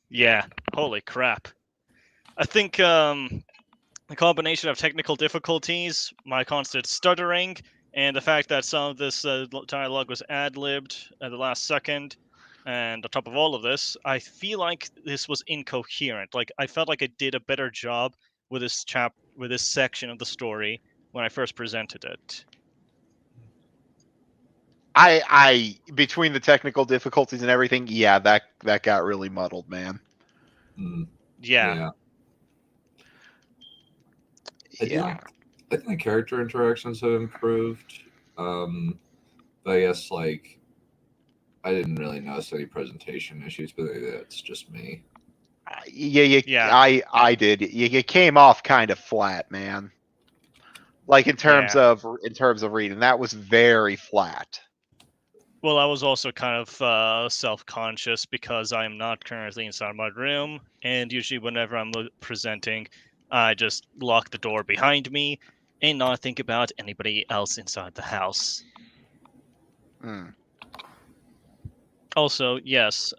Yeah, holy crap. I think the combination of technical difficulties, my constant stuttering, and the fact that some of this dialogue was ad-libbed at the last second, and on top of all of this, I feel like this was incoherent. Like, I felt like I did a better job with this section of the story when I first presented it. I between the technical difficulties and everything, yeah, that got really muddled, man. Yeah. I think the character interactions have improved. But I guess like I didn't really notice any presentation issues, but maybe that's just me. Yeah. I did. You came off kind of flat, man. Like in terms of reading, that was very flat. Well, I was also kind of self-conscious because I am not currently inside my room, and usually whenever I'm presenting, I just lock the door behind me and not think about anybody else inside the house. Also, yes,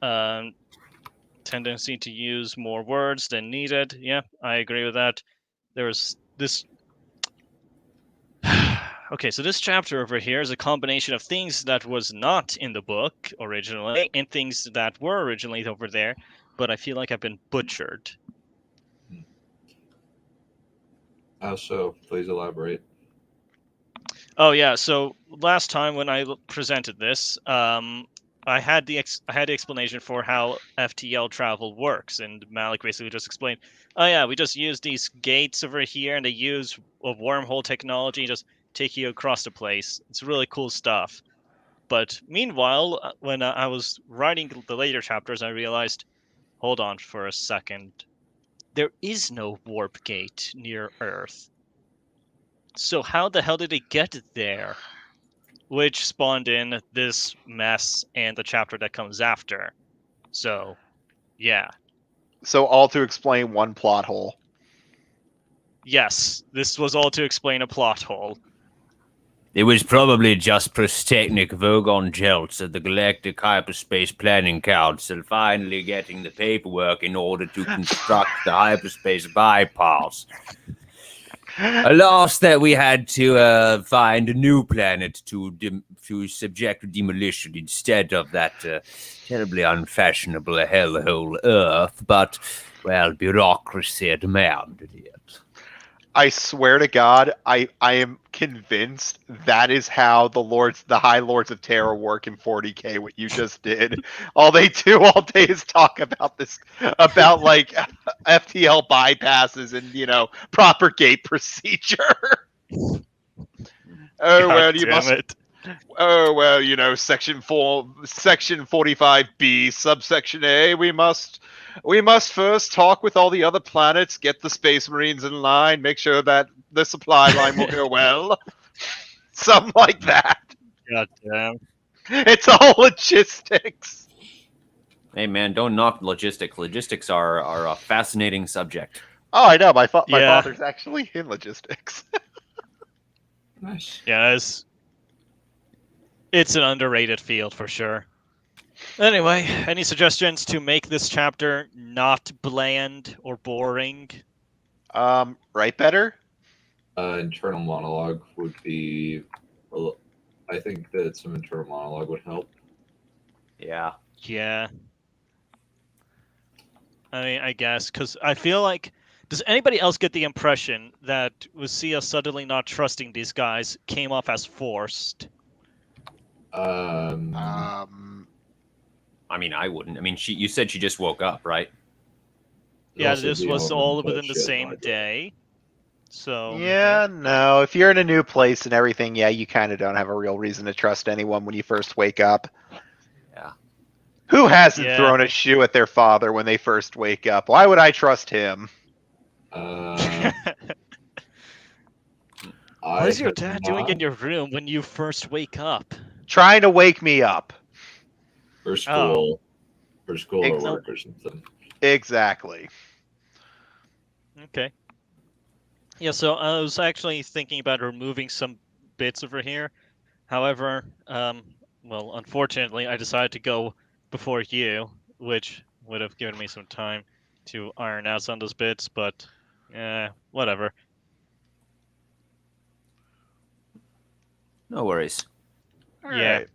tendency to use more words than needed. Yeah, I agree with that. There's this. Okay, so this chapter over here is a combination of things that was not in the book originally and things that were originally over there, but I feel like I've been butchered. How so? Please elaborate. Oh yeah, so last time when I presented this, I had the explanation for how FTL travel works, and Malik basically just explained, oh yeah, we just use these gates over here, and they use a wormhole technology, just take you across the place. It's really cool stuff. But meanwhile, when I was writing the later chapters, I realized, hold on for a second, there is no warp gate near Earth. So how the hell did it get there? Which spawned in this mess and the chapter that comes after. So, yeah. So all to explain one plot hole. Yes, this was all to explain a plot hole. It was probably just Prostechnik Vogon Jeltz at the Galactic Hyperspace Planning Council finally getting the paperwork in order to construct the hyperspace bypass. Alas, that we had to find a new planet to subject to demolition instead of that terribly unfashionable hellhole Earth. But, well, bureaucracy demanded it. I swear to God, I am convinced that is how the High Lords of Terror work in 40K. What you just did, all they do all day is talk about this, about like FTL bypasses and proper gate procedure. God damn it. Oh well, section 45B, subsection A. We must first talk with all the other planets, get the Space Marines in line, make sure that the supply line will go well. Something like that. God damn. It's all logistics. Hey man, don't knock logistics. Logistics are a fascinating subject. Oh, I know. My Yeah. father's actually in logistics. Nice. Yeah, it's an underrated field for sure. Anyway, any suggestions to make this chapter not bland or boring? Write better. Internal monologue would be. Well, I think that some internal monologue would help. Yeah. Yeah. I mean, I guess, because I feel like, does anybody else get the impression that Lucia suddenly not trusting these guys came off as forced? I mean, I wouldn't. I mean, you said she just woke up, right? Yeah, Also this the was element all that within the she had same no idea. day. So Yeah, no. If you're in a new place and everything, yeah, you kind of don't have a real reason to trust anyone when you first wake up. Yeah. Who hasn't Yeah. thrown a shoe at their father when they first wake up? Why would I trust him? What is your have dad doing not. in your room when you first wake up? Trying to wake me up. For school, or Ex- work or something. Exactly. Okay. Yeah, so I was actually thinking about removing some bits over here. However, well, unfortunately, I decided to go before you, which would have given me some time to iron out some of those bits, but whatever. No worries. All Yeah. right.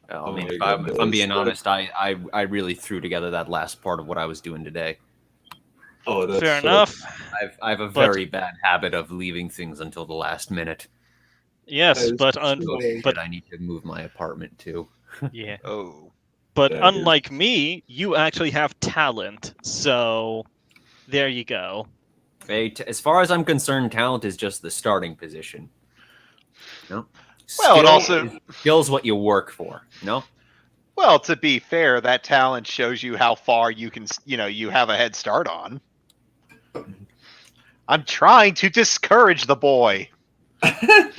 I Oh mean, my if I'm goodness, being what- honest, I really threw together that last part of what I was doing today. Oh, that's Fair so- enough. I have a But- very bad habit of leaving things until the last minute. Yes, That is but so but I need to move my apartment too. yeah. Oh. But That is- unlike me, you actually have talent. So there you go. Hey, as far as I'm concerned, talent is just the starting position. No. Well, it also- skill's what you work for. No. Well, to be fair, that talent shows you how far you can, you have a head start on. I'm trying to discourage the boy. Yeah,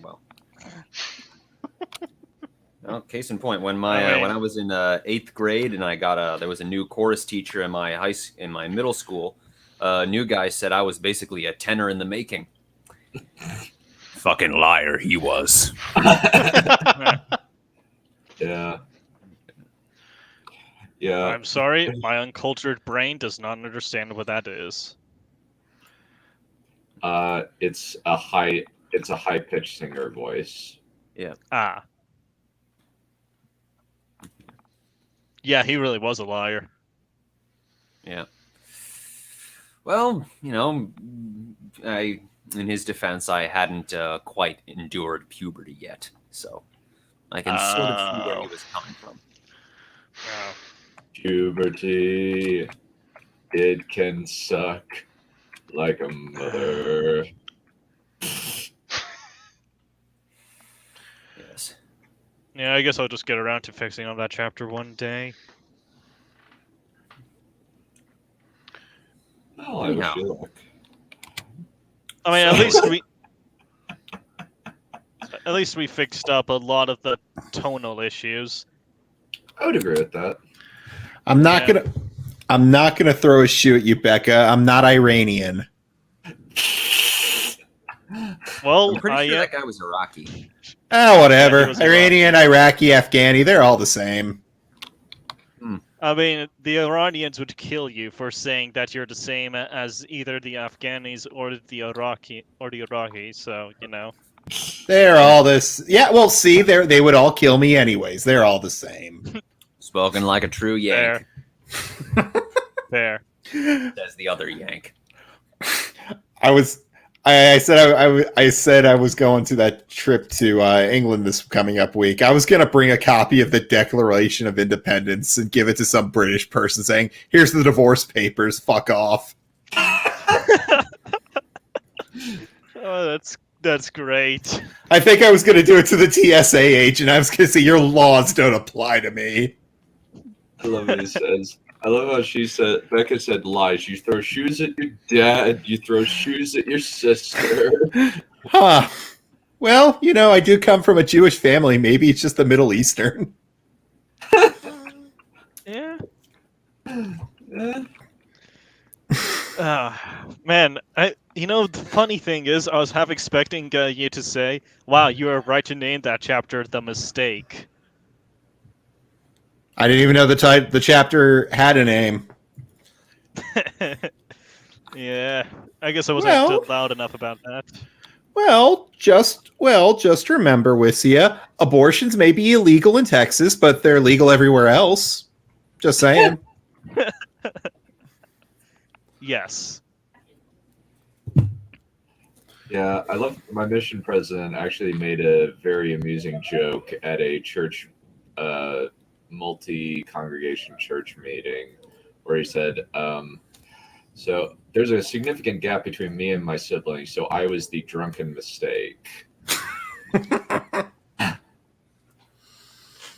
well. Okay. case in point, when I was in 8th grade and I got there was a new chorus teacher in my middle school. A new guy said I was basically a tenor in the making. Fucking liar, he was. Yeah. Yeah. I'm sorry, my uncultured brain does not understand what that is. It's a high pitched singer voice. Yeah. Ah. Yeah, he really was a liar. Yeah. Well, in his defense, I hadn't quite endured puberty yet, so I can sort of see where he was coming from. Oh. Puberty, it can suck like a mother. Yes. Yeah, I guess I'll just get around to fixing on that chapter one day. Oh, I wish you luck. I mean, at least we fixed up a lot of the tonal issues. I would agree with that. I'm not gonna throw a shoe at you, Becca. I'm not Iranian. Well, I'm pretty sure that guy was Iraqi. Oh, whatever. Yeah, he was Iranian, Iraqi, Afghani, they're all the same. I mean, the Iranians would kill you for saying that you're the same as either the Afghanis or the Iraqis. So They're all this. Yeah, well, see, they would all kill me anyways. They're all the same. Spoken like a true Yank. Fair. Says the other Yank. I said I was going to that trip to England this coming up week. I was going to bring a copy of the Declaration of Independence and give it to some British person saying, "Here's the divorce papers. Fuck off." Oh, that's great. I think I was going to do it to the TSA agent. I was going to say, "Your laws don't apply to me." I love what he says. I love how Becca said lies. You throw shoes at your dad, you throw shoes at your sister. Huh. Well, I do come from a Jewish family. Maybe it's just the Middle Eastern. Yeah. Man, the funny thing is, I was half expecting you to say, "Wow, you are right to name that chapter The Mistake." I didn't even know the chapter had a name. Yeah, I guess I wasn't loud enough about that. Well, just remember, Wissia, abortions may be illegal in Texas, but they're legal everywhere else. Just saying. Yes. Yeah, I love my mission president actually made a very amusing joke at a church multi-congregation church meeting where he said, so there's a significant gap between me and my siblings, so I was the drunken mistake.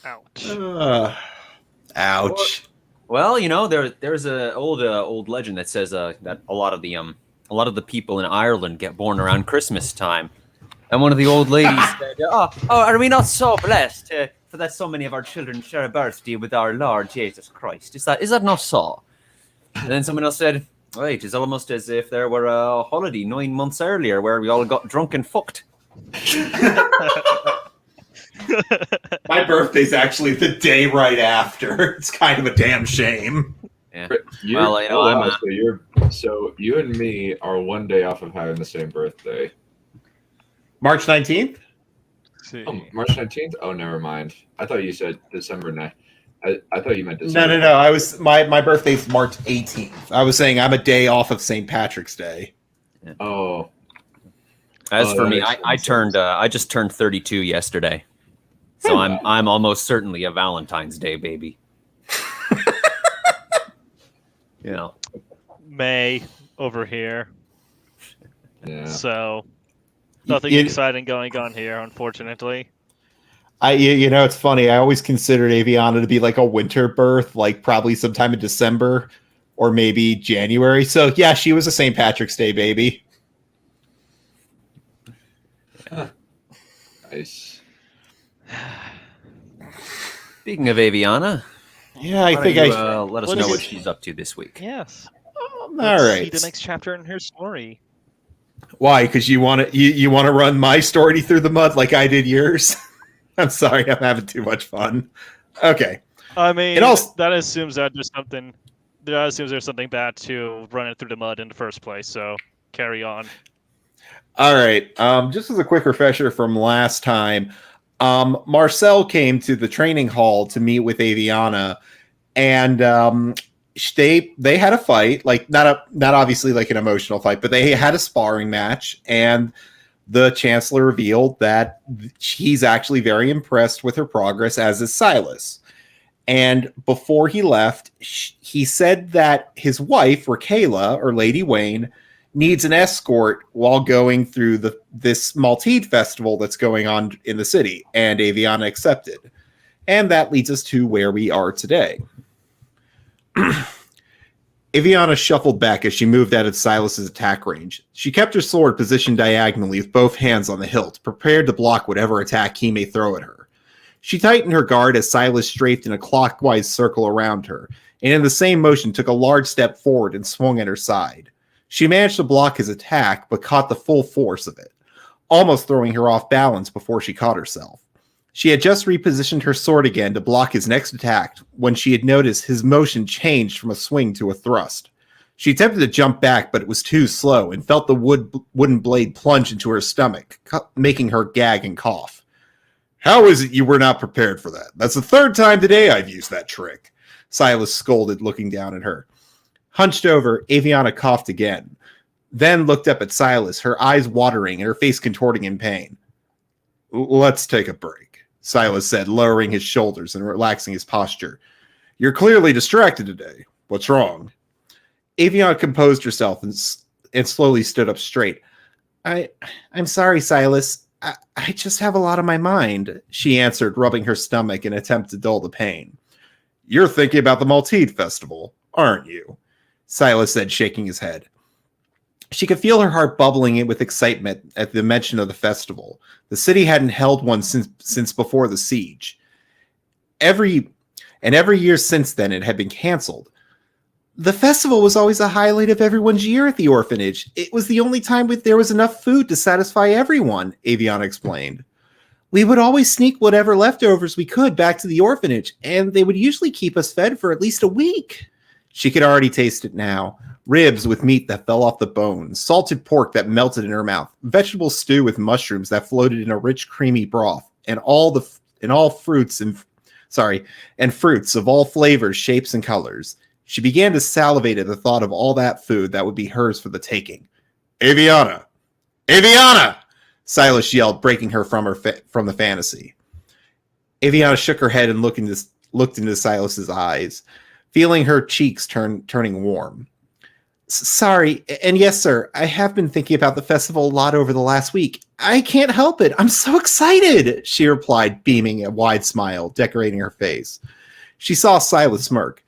Ouch. Ouch. Well, there's a old legend that says that a lot of the people in Ireland get born around Christmas time, and one of the old ladies said, "Oh, are we not so blessed for that so many of our children share a birthday with our Lord Jesus Christ? Is that not so?" And then someone else said, "Wait, it's almost as if there were a holiday 9 months earlier where we all got drunk and fucked." My birthday's actually the day right after. It's kind of a damn shame. Yeah. So you and me are one day off of having the same birthday. March 19th? Oh, March 19th? Oh, never mind. I thought you said December 9th. I thought you meant December. No. I was my birthday's March 18th. I was saying I'm a day off of St. Patrick's Day. Yeah. Oh. As for me, I just turned 32 yesterday. So I'm almost certainly a Valentine's Day baby. May over here. Yeah. So nothing exciting going on here, unfortunately. It's funny. I always considered Aviana to be like a winter birth, like probably sometime in December or maybe January. So yeah, she was a St. Patrick's Day baby. Nice. Speaking of Aviana, Yeah, I why think don't you, I. let us What know is what it? she's up to this week. Yes. All Let's see right. the next chapter in her story. Why? Because you want to you want to run my story through the mud like I did yours? I'm sorry, I'm having too much fun. Okay. I mean, It also that assumes that there's something. That assumes there's something bad to run it through the mud in the first place. So carry on. all right. Just as a quick refresher from last time, Marcel came to the training hall to meet with Aviana, and they had a fight, like not obviously like an emotional fight, but they had a sparring match, and the Chancellor revealed that he's actually very impressed with her progress, as is Silas. And before he left, he said that his wife, Raquela, or Lady Wayne, needs an escort while going through this Maltese festival that's going on in the city, and Aviana accepted. And that leads us to where we are today. Aviana shuffled back as she moved out of Silas's attack range. She kept her sword positioned diagonally with both hands on the hilt, prepared to block whatever attack he may throw at her. She tightened her guard as Silas strafed in a clockwise circle around her, and in the same motion took a large step forward and swung at her side. She managed to block his attack, but caught the full force of it, almost throwing her off balance before she caught herself. She had just repositioned her sword again to block his next attack when she had noticed his motion changed from a swing to a thrust. She attempted to jump back, but it was too slow and felt the wooden blade plunge into her stomach, making her gag and cough. "How is it you were not prepared for that? That's the third time today I've used that trick," Silas scolded, looking down at her. Hunched over, Aviana coughed again, then looked up at Silas, her eyes watering and her face contorting in pain. "Let's take a break," Silas said, lowering his shoulders and relaxing his posture. "You're clearly distracted today. What's wrong?" Aviana composed herself and slowly stood up straight. I'm sorry, Silas. I just have a lot on my mind," she answered, rubbing her stomach in an attempt to dull the pain. "You're thinking about the Maltese festival, aren't you?" Silas said, shaking his head. She could feel her heart bubbling with excitement at the mention of the festival. The city hadn't held one since before the siege. Every year since then, it had been canceled. "The festival was always a highlight of everyone's year at the orphanage. It was the only time there was enough food to satisfy everyone," Aviana explained. "We would always sneak whatever leftovers we could back to the orphanage, and they would usually keep us fed for at least a week." She could already taste it now. Ribs with meat that fell off the bones, salted pork that melted in her mouth, vegetable stew with mushrooms that floated in a rich, creamy broth, and fruits of all flavors, shapes, and colors. She began to salivate at the thought of all that food that would be hers for the taking. "Aviana! Aviana!" Silas yelled, breaking her from the fantasy. Aviana shook her head and looked into Silas's eyes, feeling her cheeks turning warm. "Sorry, and yes, sir, I have been thinking about the festival a lot over the last week. I can't help it. I'm so excited," she replied, beaming a wide smile, decorating her face. She saw Silas smirk.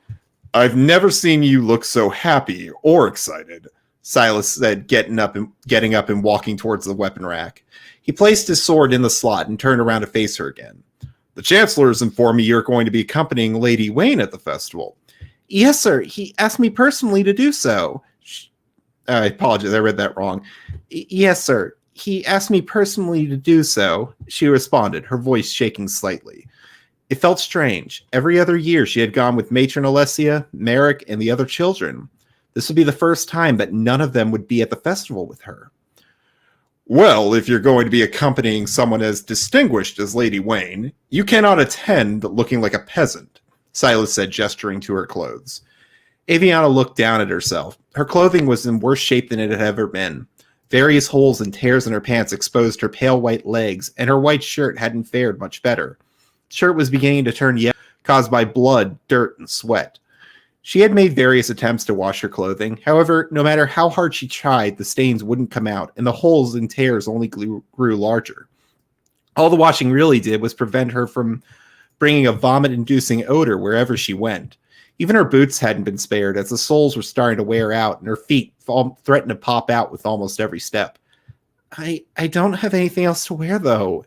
"I've never seen you look so happy or excited," Silas said, getting up and walking towards the weapon rack. He placed his sword in the slot and turned around to face her again. "The Chancellor has informed me you're going to be accompanying Lady Wayne at the festival." "Yes, sir. He asked me personally to do so." I apologize, I read that wrong. "Yes, sir. He asked me personally to do so," she responded, her voice shaking slightly. It felt strange. Every other year she had gone with Matron Alessia, Merrick, and the other children. This would be the first time that none of them would be at the festival with her. "Well, if you're going to be accompanying someone as distinguished as Lady Wayne, you cannot attend looking like a peasant," Silas said, gesturing to her clothes. Aviana looked down at herself. Her clothing was in worse shape than it had ever been. Various holes and tears in her pants exposed her pale white legs, and her white shirt hadn't fared much better. The shirt was beginning to turn yellow, caused by blood, dirt, and sweat. She had made various attempts to wash her clothing. However, no matter how hard she tried, the stains wouldn't come out, and the holes and tears only grew larger. All the washing really did was prevent her from bringing a vomit-inducing odor wherever she went. Even her boots hadn't been spared, as the soles were starting to wear out, and her feet threatened to pop out with almost every step. I don't have anything else to wear, though,"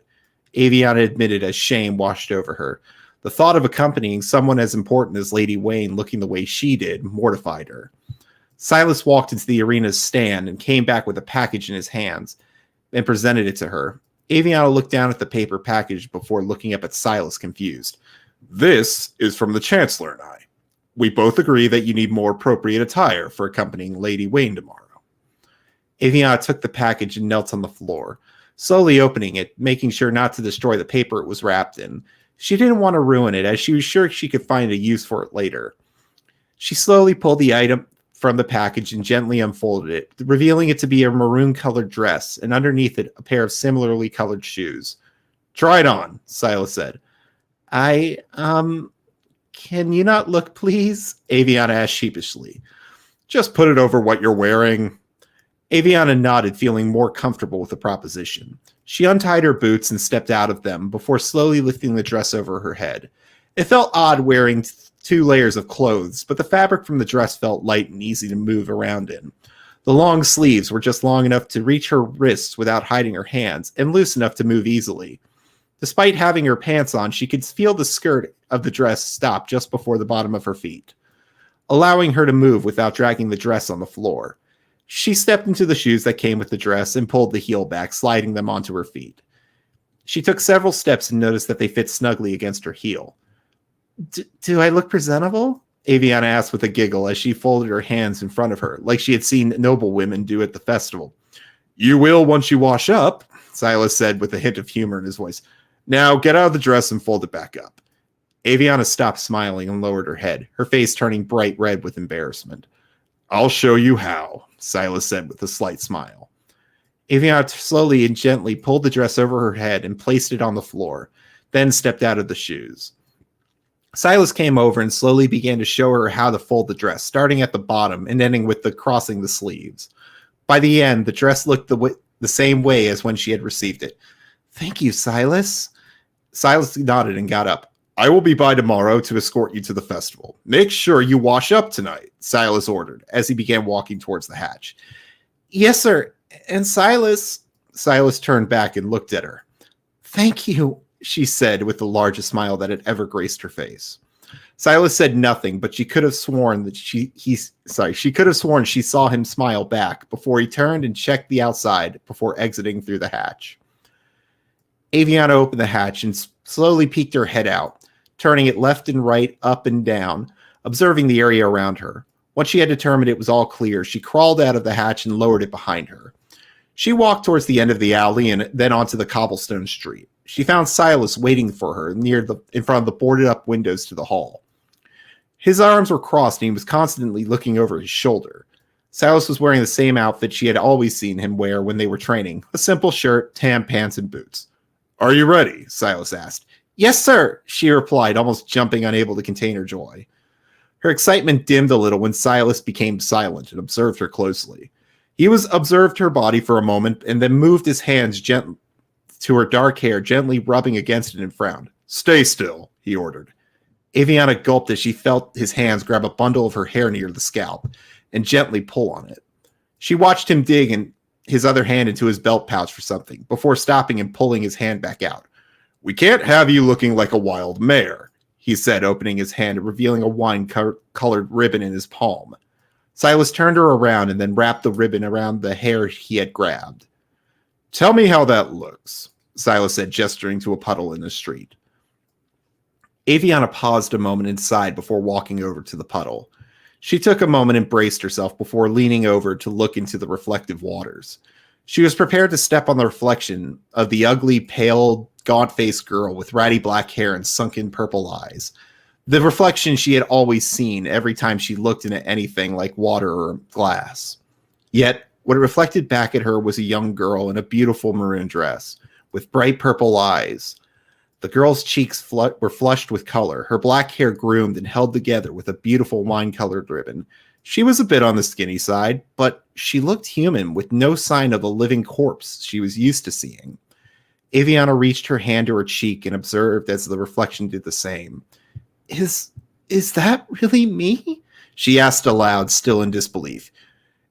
Aviana admitted as shame washed over her. The thought of accompanying someone as important as Lady Wayne looking the way she did mortified her. Silas walked into the arena's stand and came back with a package in his hands and presented it to her. Aviana looked down at the paper package before looking up at Silas, confused. This is from the Chancellor and I. We both agree that you need more appropriate attire for accompanying Lady Wayne tomorrow. Aviana took the package and knelt on the floor, slowly opening it, making sure not to destroy the paper it was wrapped in. She didn't want to ruin it, as she was sure she could find a use for it later. She slowly pulled the item from the package and gently unfolded it, revealing it to be a maroon-colored dress, and underneath it, a pair of similarly colored shoes. Try it on, Silas said. Can you not look, please? Aviana asked sheepishly. Just put it over what you're wearing. Aviana nodded, feeling more comfortable with the proposition. She untied her boots and stepped out of them before slowly lifting the dress over her head. It felt odd wearing 2 layers of clothes, but the fabric from the dress felt light and easy to move around in. The long sleeves were just long enough to reach her wrists without hiding her hands, and loose enough to move easily. Despite having her pants on, she could feel the skirt of the dress stop just before the bottom of her feet, allowing her to move without dragging the dress on the floor. She stepped into the shoes that came with the dress and pulled the heel back, sliding them onto her feet. She took several steps and noticed that they fit snugly against her heel. Do I look presentable? Aviana asked with a giggle as she folded her hands in front of her, like she had seen noble women do at the festival. You will once you wash up, Silas said with a hint of humor in his voice. Now get out of the dress and fold it back up. Aviana stopped smiling and lowered her head, her face turning bright red with embarrassment. I'll show you how, Silas said with a slight smile. Aviana slowly and gently pulled the dress over her head and placed it on the floor, then stepped out of the shoes. Silas came over and slowly began to show her how to fold the dress, starting at the bottom and ending with the crossing the sleeves. By the end, the dress looked the same way as when she had received it. Thank you, Silas. Silas nodded and got up. I will be by tomorrow to escort you to the festival. Make sure you wash up tonight, Silas ordered, as he began walking towards the hatch. Yes, sir. And Silas turned back and looked at her. Thank you, she said with the largest smile that had ever graced her face. Silas said nothing, but she could have sworn that she could have sworn she saw him smile back before he turned and checked the outside before exiting through the hatch. Aviana opened the hatch and slowly peeked her head out, turning it left and right, up and down, observing the area around her. Once she had determined it was all clear, she crawled out of the hatch and lowered it behind her. She walked towards the end of the alley and then onto the cobblestone street. She found Silas waiting for her in front of the boarded-up windows to the hall. His arms were crossed and he was constantly looking over his shoulder. Silas was wearing the same outfit she had always seen him wear when they were training, a simple shirt, tan pants, and boots. Are you ready? Silas asked. Yes, sir, she replied, almost jumping, unable to contain her joy. Her excitement dimmed a little when Silas became silent and observed her closely. He observed her body for a moment and then moved his hands gently to her dark hair, gently rubbing against it, and frowned. Stay still, he ordered. Aviana gulped as she felt his hands grab a bundle of her hair near the scalp and gently pull on it. She watched him dig his other hand into his belt pouch for something, before stopping and pulling his hand back out. We can't have you looking like a wild mare, he said, opening his hand and revealing a wine-colored ribbon in his palm. Silas turned her around and then wrapped the ribbon around the hair he had grabbed. Tell me how that looks, Silas said, gesturing to a puddle in the street. Aviana paused a moment inside before walking over to the puddle. She took a moment and braced herself before leaning over to look into the reflective waters. She was prepared to step on the reflection of the ugly, pale, gaunt-faced girl with ratty black hair and sunken purple eyes. The reflection she had always seen every time she looked into anything like water or glass. Yet, what reflected back at her was a young girl in a beautiful maroon dress, with bright purple eyes. The girl's cheeks were flushed with color, her black hair groomed and held together with a beautiful wine-colored ribbon. She was a bit on the skinny side, but she looked human, with no sign of a living corpse she was used to seeing. Aviana reached her hand to her cheek and observed as the reflection did the same. Is that really me? She asked aloud, still in disbelief.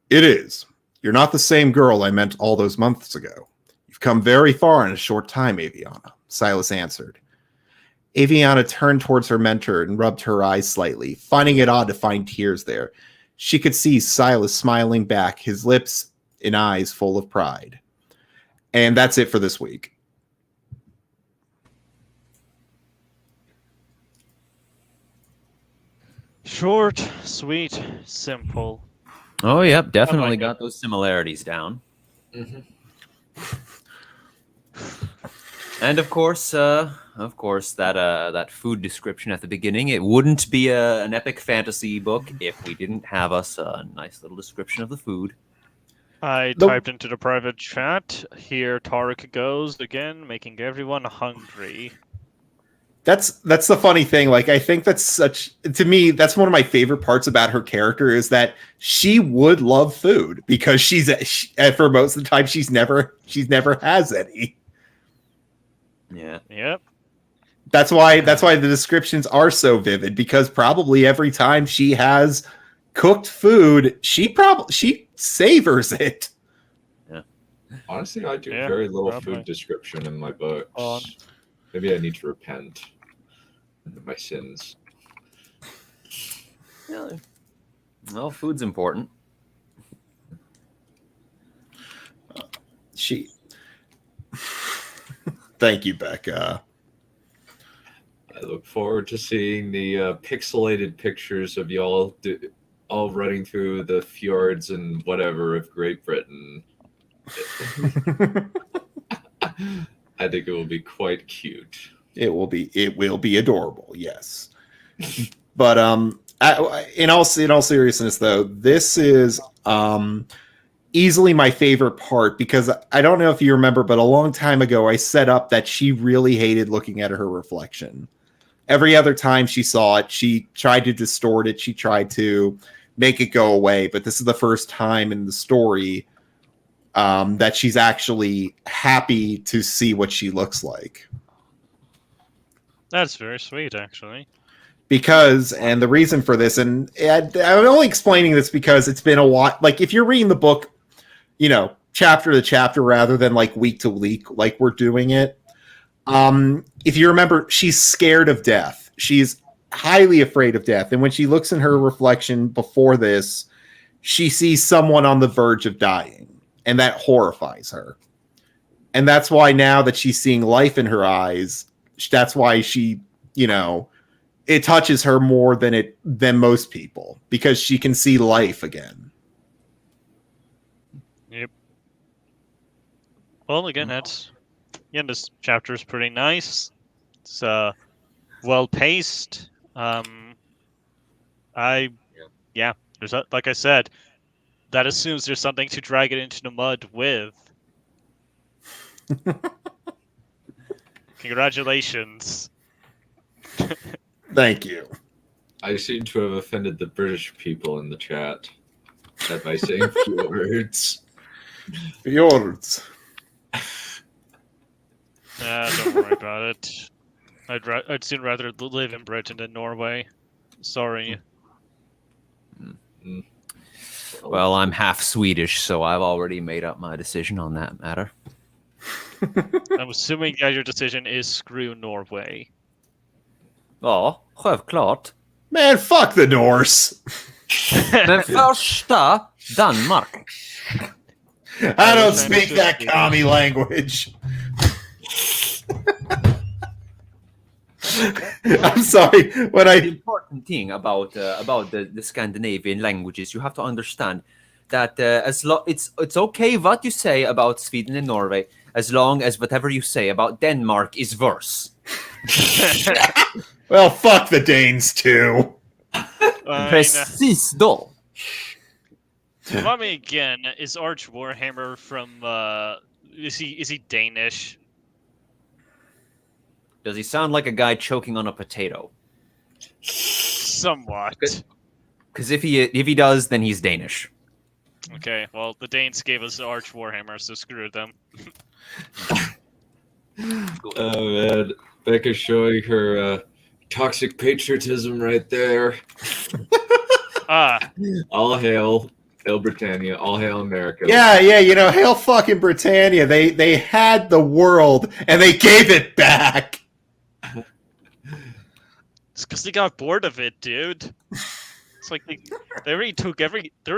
It is. You're not the same girl I met all those months ago. You've come very far in a short time, Aviana, Silas answered. Aviana turned towards her mentor and rubbed her eyes slightly, finding it odd to find tears there. She could see Silas smiling back, his lips and eyes full of pride. And that's it for this week. Short, sweet, simple. Oh, yep, definitely like got those similarities down. Mm-hmm. And of course, that food description at the beginning. It wouldn't be an epic fantasy book if we didn't have us a nice little description of the food. I typed into the private chat. Here Tarek goes again, making everyone hungry. That's the funny thing. Like, I think to me, that's one of my favorite parts about her character is that she would love food because for most of the time she's never has any. Yeah. Yep. That's why the descriptions are so vivid, because probably every time she has cooked food, she savors it. Yeah. Honestly, I do very little food description in my books. Maybe I need to repent of my sins. Yeah. Well, food's important. Thank you, Becca. I look forward to seeing the pixelated pictures of y'all all running through the fjords and whatever of Great Britain. I think it will be quite cute. It will be adorable, yes. But in all seriousness, though, this is easily my favorite part, because I don't know if you remember, but a long time ago I set up that she really hated looking at her reflection. Every other time she saw it, she tried to distort it. She tried to make it go away. But this is the first time in the story that she's actually happy to see what she looks like. That's very sweet, actually. Because, and the reason for this, and I'm only explaining this because it's been a while. Like, if you're reading the book, chapter to chapter rather than like week to week, like we're doing it. If you remember, she's scared of death. She's highly afraid of death. And when she looks in her reflection before this, she sees someone on the verge of dying, and that horrifies her. And that's why now that she's seeing life in her eyes, that's why she, it touches her more than most people, because she can see life again. Yep. Well, again, this chapter is pretty nice. It's well paced. There's like I said, that assumes there's something to drag it into the mud with. Congratulations. Thank you. I seem to have offended the British people in the chat by saying fjords. Fjords. Don't worry about it. I'd soon rather live in Britain than Norway. Sorry. Mm-hmm. Well, I'm half Swedish, so I've already made up my decision on that matter. I'm assuming that your decision is screw Norway. Ja, självklart. Man, fuck the Norse. Men första Danmark. I don't speak that commie language. I'm sorry. The important thing about the Scandinavian languages, you have to understand that it's okay what you say about Sweden and Norway, as long as whatever you say about Denmark is worse. Well, fuck the Danes too. Precis då. Remind me again, is Arch Warhammer from is he Danish? Does he sound like a guy choking on a potato? Somewhat. Because if he does, then he's Danish. Okay, well, the Danes gave us Arch Warhammer, so screw them. Oh man, Becca's showing her toxic patriotism right there. All hail Britannia, all hail America. Yeah, hail fucking Britannia. They had the world and they gave it back. It's because they got bored of it, dude. It's like they already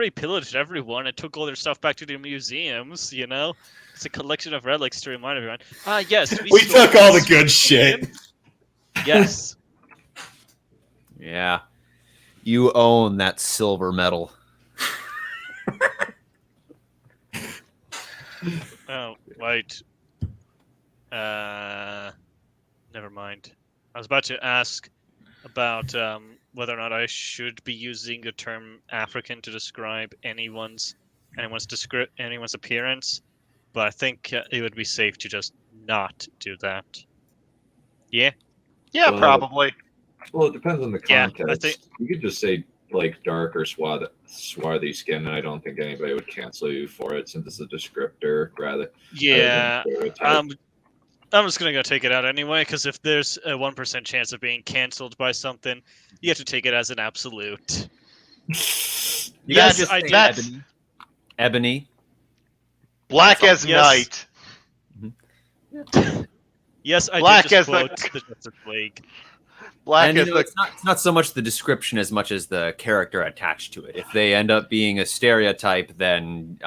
pillaged everyone and took all their stuff back to the museums. You know, it's a collection of relics to remind everyone. Yes, We took all the good shit. Yes. Yeah. You own that silver medal. Oh, right. Never mind. I was about to ask about whether or not I should be using the term African to describe anyone's appearance, but I think it would be safe to just not do that. Yeah. Yeah, Well, probably. Well, it depends on the Yeah, I context. think- You could just say like dark or swarthy skin, and I don't think anybody would cancel you for it since it's a descriptor rather. Yeah. Rather than stereotype. I'm just gonna go take it out anyway, because if there's a 1% chance of being canceled by something, you have to take it as an absolute. You That's- gotta just say that's- ebony. Ebony. Black as Yes. night. Yes, I Black did just as the- quote the Justice League. Black And as the it's not so much the description as much as the character attached to it. If they end up being a stereotype, then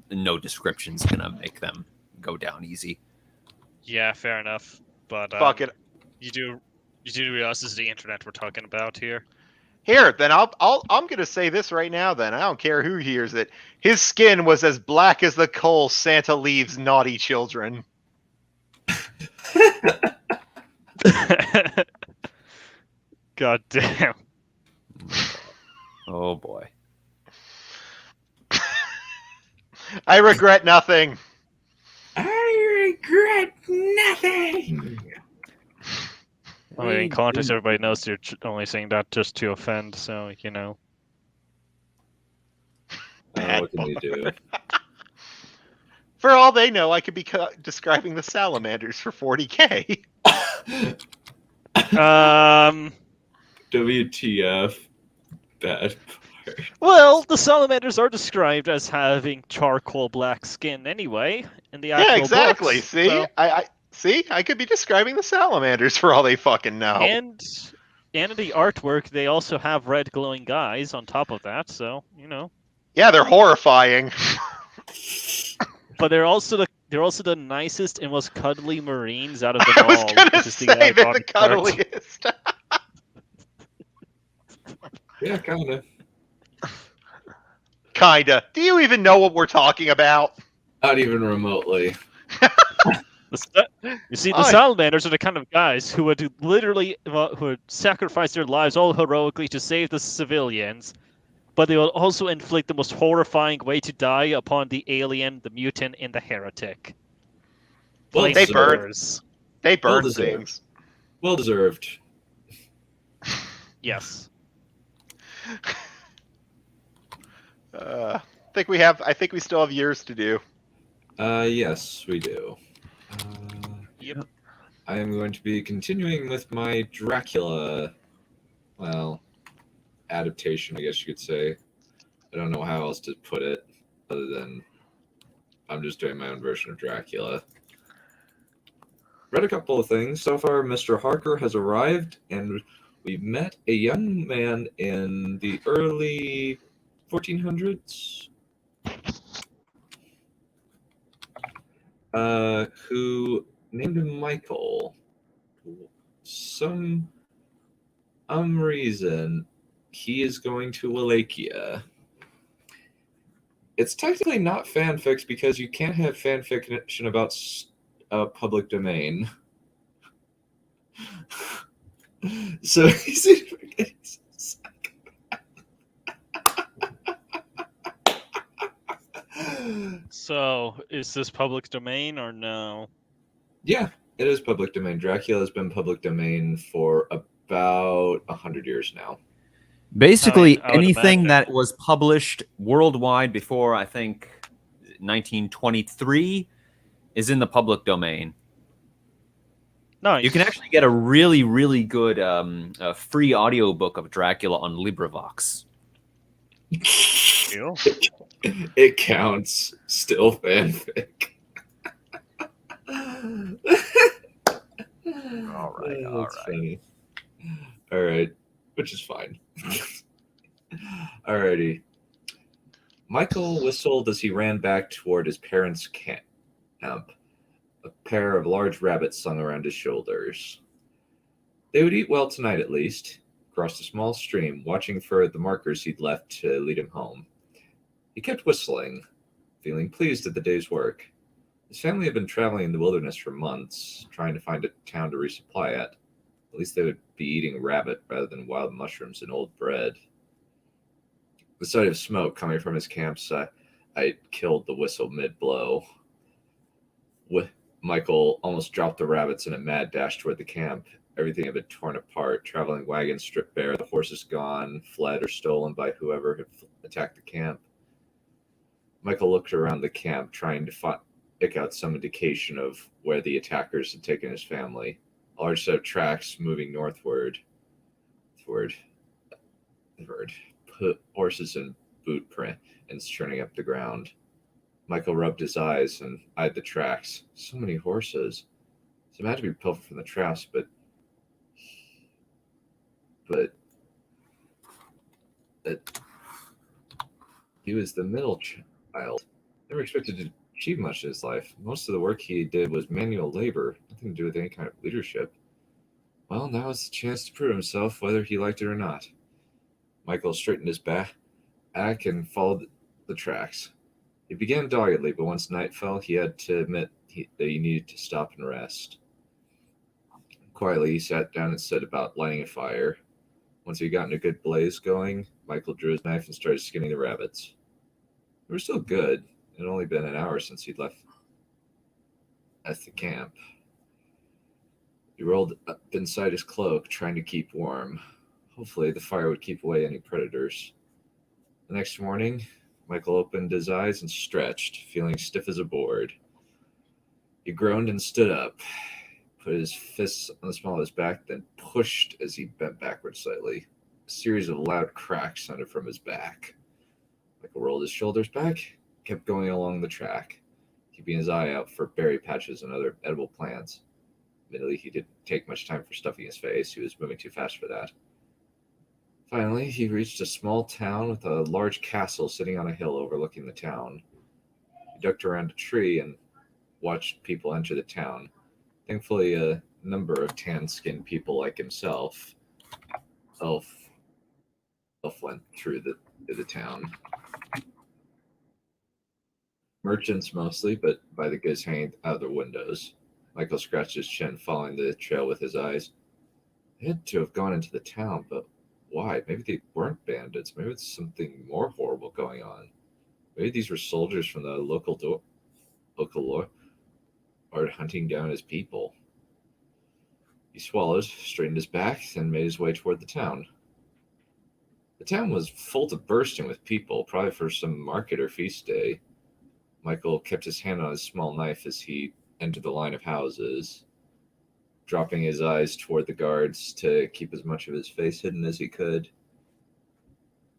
no description's gonna make them go down easy. Yeah, fair enough. But fuck it. you do realize this is the internet we're talking about here. Here, then I'm gonna say this right now. Then I don't care who hears it. His skin was as black as the coal Santa leaves naughty children. God damn. Oh boy. I regret nothing. I regret nothing. I mean, in context, everybody knows you're only saying that just to offend, so, you know. What can you do? For all they know, I could be describing the salamanders for 40K. WTF? Bad part. Well, the salamanders are described as having charcoal black skin anyway in the actual Yeah, exactly. books, See, so- I could be describing the salamanders for all they fucking know. And in the artwork, they also have red glowing eyes on top of that, so, you know. Yeah, they're horrifying. But they're also the nicest and most cuddly marines out of them I was all. gonna which is say they're the iconic part. cuddliest. Yeah, kind of. Kinda. Do you even know what we're talking about? Not even remotely. You see, the salamanders are the kind of guys who would literally who would sacrifice their lives all heroically to save the civilians, but they will also inflict the most horrifying way to die upon the alien, the mutant, and the heretic. Well, Plain they simple. burn. They burn deserved. things. Well deserved. Yes. I think we still have years to do. Yes, we do. Yep. I am going to be continuing with my Dracula, adaptation, I guess you could say. I don't know how else to put it, other than I'm just doing my own version of Dracula. Read a couple of things. So far, Mr. Harker has arrived, and we met a young man in the early 1400s who named him Michael. Some reason he is going to Wallachia. It's technically not fanfics because you can't have fanfiction about public domain. So he's So, is this public domain or no? Yeah, it is public domain. Dracula has been public domain for about 100 years now. Basically, I would anything imagine. that was published worldwide before, I think, 1923 is in the public domain. Nice. You can actually get a really, really good free audiobook of Dracula on LibriVox. Cool. It counts. Still fanfic. All right, all right. Funny. All right, which is fine. Alrighty. Michael whistled as he ran back toward his parents' camp. A pair of large rabbits slung around his shoulders. They would eat well tonight, at least. Crossed a small stream, watching for the markers he'd left to lead him home. He kept whistling, feeling pleased at the day's work. His family had been traveling in the wilderness for months, trying to find a town to resupply at. At least they would be eating rabbit rather than wild mushrooms and old bread. The sight of smoke coming from his campsite killed the whistle mid-blow. Michael almost dropped the rabbits in a mad dash toward the camp. Everything had been torn apart, traveling wagons stripped bare, the horses gone, fled, or stolen by whoever had attacked the camp. Michael looked around the camp, trying to pick out some indication of where the attackers had taken his family. A large set of tracks moving northward. Horses and boot prints churning up the ground. Michael rubbed his eyes and eyed the tracks. So many horses. Some had to be pilfered from the traps, but he was the middle child. Never expected to achieve much in his life. Most of the work he did was manual labor, nothing to do with any kind of leadership. Well, now is the chance to prove himself, whether he liked it or not. Michael straightened his back and followed the tracks. He began doggedly, but once night fell, he had to admit that he needed to stop and rest. Quietly, he sat down and set about lighting a fire. Once he had gotten a good blaze going, Michael drew his knife and started skinning the rabbits. They were still good. It had only been an hour since he'd left at the camp. He rolled up inside his cloak, trying to keep warm. Hopefully, the fire would keep away any predators. The next morning, Michael opened his eyes and stretched, feeling stiff as a board. He groaned and stood up, put his fists on the small of his back, then pushed as he bent backward slightly. A series of loud cracks sounded from his back. Michael rolled his shoulders back, kept going along the track, keeping his eye out for berry patches and other edible plants. Admittedly, he didn't take much time for stuffing his face. He was moving too fast for that. Finally, he reached a small town with a large castle sitting on a hill overlooking the town. He ducked around a tree and watched people enter the town. Thankfully, a number of tan-skinned people like himself went through the town. Merchants mostly, but by the goods hanging out of their windows. Michael scratched his chin, following the trail with his eyes. They had to have gone into the town, but why? Maybe they weren't bandits. Maybe it's something more horrible going on. Maybe these were soldiers from the local lord or hunting down his people. He swallowed, straightened his back, then made his way toward the town. The town was full to bursting with people, probably for some market or feast day. Michael kept his hand on his small knife as he entered the line of houses, dropping his eyes toward the guards to keep as much of his face hidden as he could.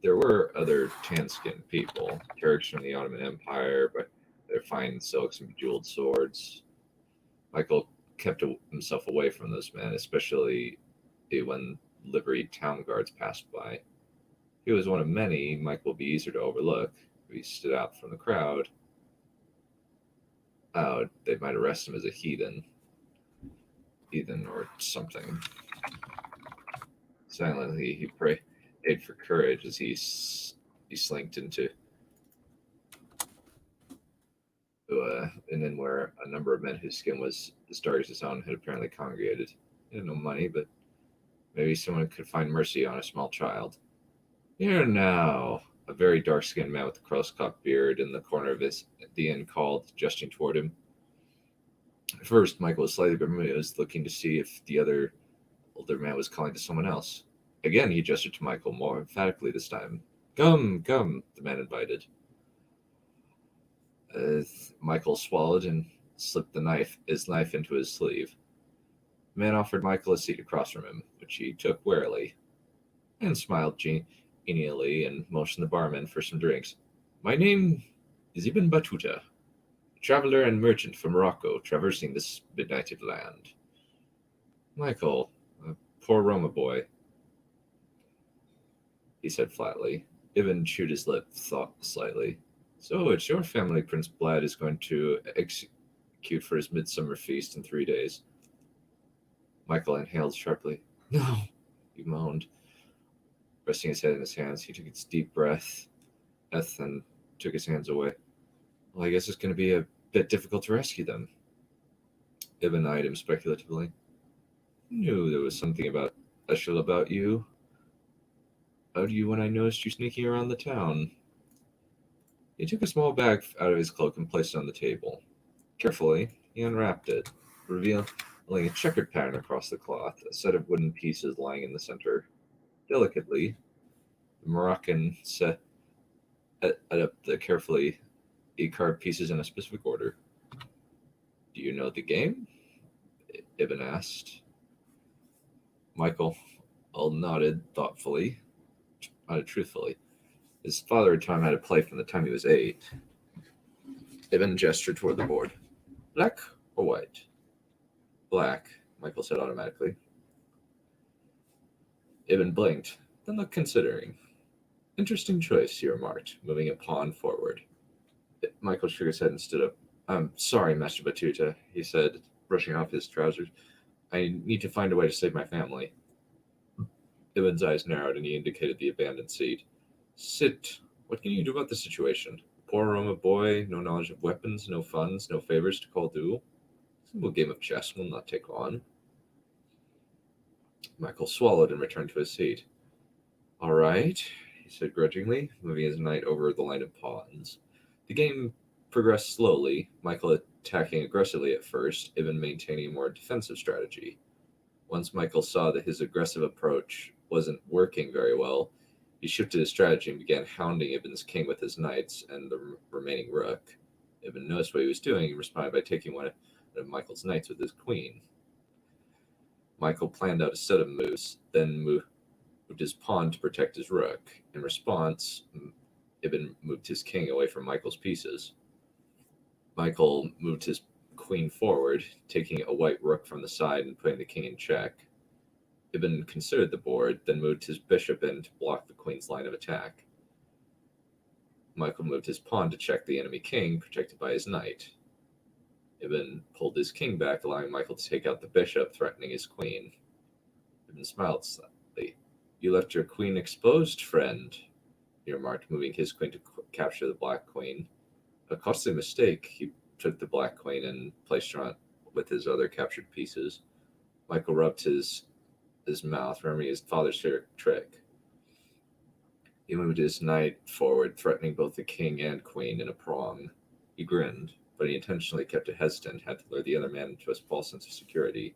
There were other tan-skinned people, Turks from the Ottoman Empire, but their fine silks and bejeweled swords. Michael kept himself away from those men, especially when liveried town guards passed by. He was one of many. Michael would be easier to overlook. If he stood out from the crowd, they might arrest him as a heathen or something. Silently, he prayed for courage as he slinked into an inn where a number of men whose skin was as dark as his own had apparently congregated. He had no money, but maybe someone could find mercy on a small child. Here now, a very dark-skinned man with a close-cropped beard in the corner of the inn called, gesturing toward him. At first, Michael was slightly bemused, looking to see if the older man was calling to someone else. Again, he gestured to Michael, more emphatically this time. Come, come, the man invited. Michael swallowed and slipped his knife into his sleeve. The man offered Michael a seat across from him, which he took warily, and smiled genially and motioned the barman for some drinks. My name is Ibn Battuta, a traveler and merchant from Morocco, traversing this benighted land. Michael, a poor Roma boy, he said flatly. Ibn chewed his lip, thought slightly. So it's your family Prince Blad is going to execute for his midsummer feast in 3 days. Michael inhaled sharply. No, he moaned. Resting his head in his hands, he took a deep breath, and took his hands away. Well, I guess it's going to be a bit difficult to rescue them. Ibn eyed him speculatively. Knew there was something special about you. When I noticed you sneaking around the town. He took a small bag out of his cloak and placed it on the table. Carefully, he unwrapped it, revealing a checkered pattern across the cloth, a set of wooden pieces lying in the center. Delicately, the Moroccan set up the carefully carved pieces in a specific order. Do you know the game? Ibn asked. Michael nodded thoughtfully, truthfully. His father had taught him how to play from the time he was 8. Ibn gestured toward the board. Black or white? Black, Michael said automatically. Ibn blinked, then looked considering. Interesting choice, he remarked, moving a pawn forward. Michael shook his head and stood up. I'm sorry, Master Batuta, he said, brushing off his trousers. I need to find a way to save my family. Ibn's eyes narrowed and he indicated the abandoned seat. Sit. What can you do about the situation? Poor Roma boy, no knowledge of weapons, no funds, no favors to call due. A simple game of chess will not take long. Michael swallowed and returned to his seat. All right, he said grudgingly, moving his knight over the line of pawns. The game progressed slowly, Michael attacking aggressively at first, Ibn maintaining a more defensive strategy. Once Michael saw that his aggressive approach wasn't working very well, he shifted his strategy and began hounding Ibn's king with his knights and the remaining rook. Ibn noticed what he was doing and responded by taking one of Michael's knights with his queen. Michael planned out a set of moves, then moved his pawn to protect his rook. In response, Ibn moved his king away from Michael's pieces. Michael moved his queen forward, taking a white rook from the side and putting the king in check. Ibn considered the board, then moved his bishop in to block the queen's line of attack. Michael moved his pawn to check the enemy king, protected by his knight. Ibn pulled his king back, allowing Michael to take out the bishop, threatening his queen. Ibn smiled slightly. You left your queen exposed, friend, he remarked, moving his queen to capture the black queen. A costly mistake. He took the black queen and placed her on with his other captured pieces. Michael rubbed his mouth, remembering his father's favorite trick. He moved his knight forward, threatening both the king and queen in a prong. He grinned, but he intentionally kept it hesitant, had to lure the other man into a false sense of security.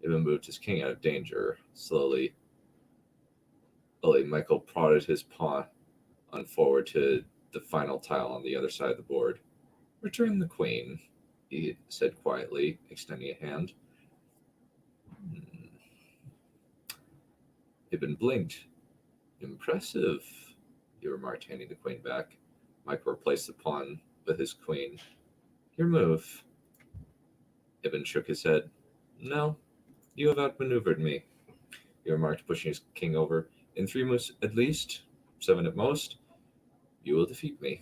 Ibn moved his king out of danger. Slowly, Michael prodded his pawn on forward to the final tile on the other side of the board. Return the queen, he said quietly, extending a hand. Ibn blinked. Impressive, he remarked, handing the queen back. Michael replaced the pawn with his queen. Your move. Ibn shook his head. No, you have outmaneuvered me, he remarked, pushing his king over. In 3 moves at least, 7 at most, you will defeat me.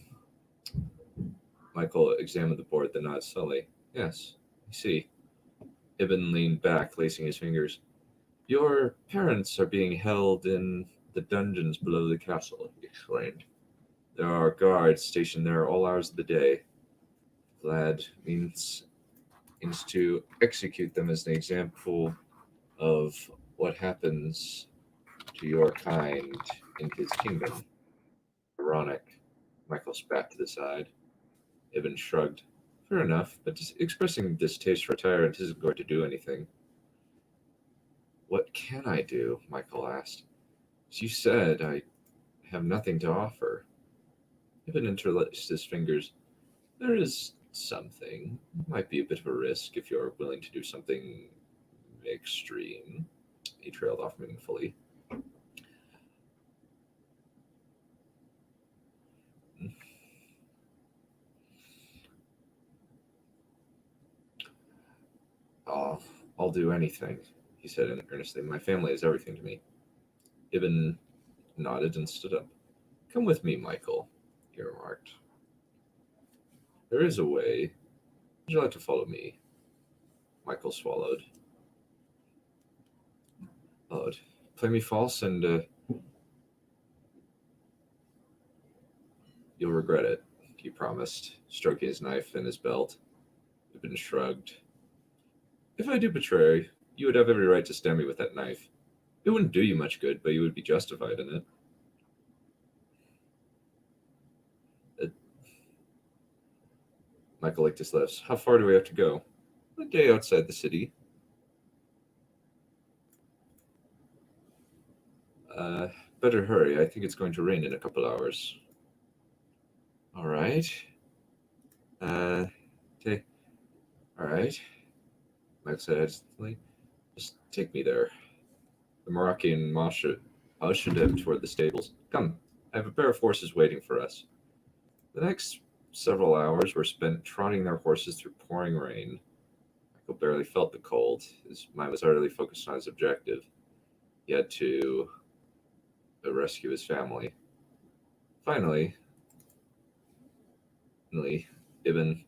Michael examined the board, then nodded slowly. Yes, I see. Ibn leaned back, lacing his fingers. Your parents are being held in the dungeons below the castle, he explained. There are guards stationed there all hours of the day. Vlad means to execute them as an example of what happens to your kind in his kingdom. Ironic. Michael spat to the side. Ibn shrugged. Fair enough, but expressing distaste for a tyrant isn't going to do anything. What can I do? Michael asked. As you said, I have nothing to offer. Ibn interlaced his fingers. There is something. Might be a bit of a risk if you're willing to do something extreme. He trailed off meaningfully. I'll do anything, he said earnestly. My family is everything to me. Ibn nodded and stood up. Come with me, Michael, he remarked. There is a way. Would you like to follow me? Michael swallowed. Play me false and you'll regret it, he promised, stroking his knife in his belt. Ibn shrugged. If I do betray, you would have every right to stab me with that knife. It wouldn't do you much good, but you would be justified in it. Michael licked his lips. How far do we have to go? A day outside the city. Better hurry. I think it's going to rain in a couple hours. All right. Okay. All right. Mike said hesitantly. Just take me there. The Moroccan ushered him toward the stables. Come, I have a pair of horses waiting for us. The next several hours were spent trotting their horses through pouring rain. Michael barely felt the cold. His mind was utterly focused on his objective. He had to rescue his family. Finally, Ibn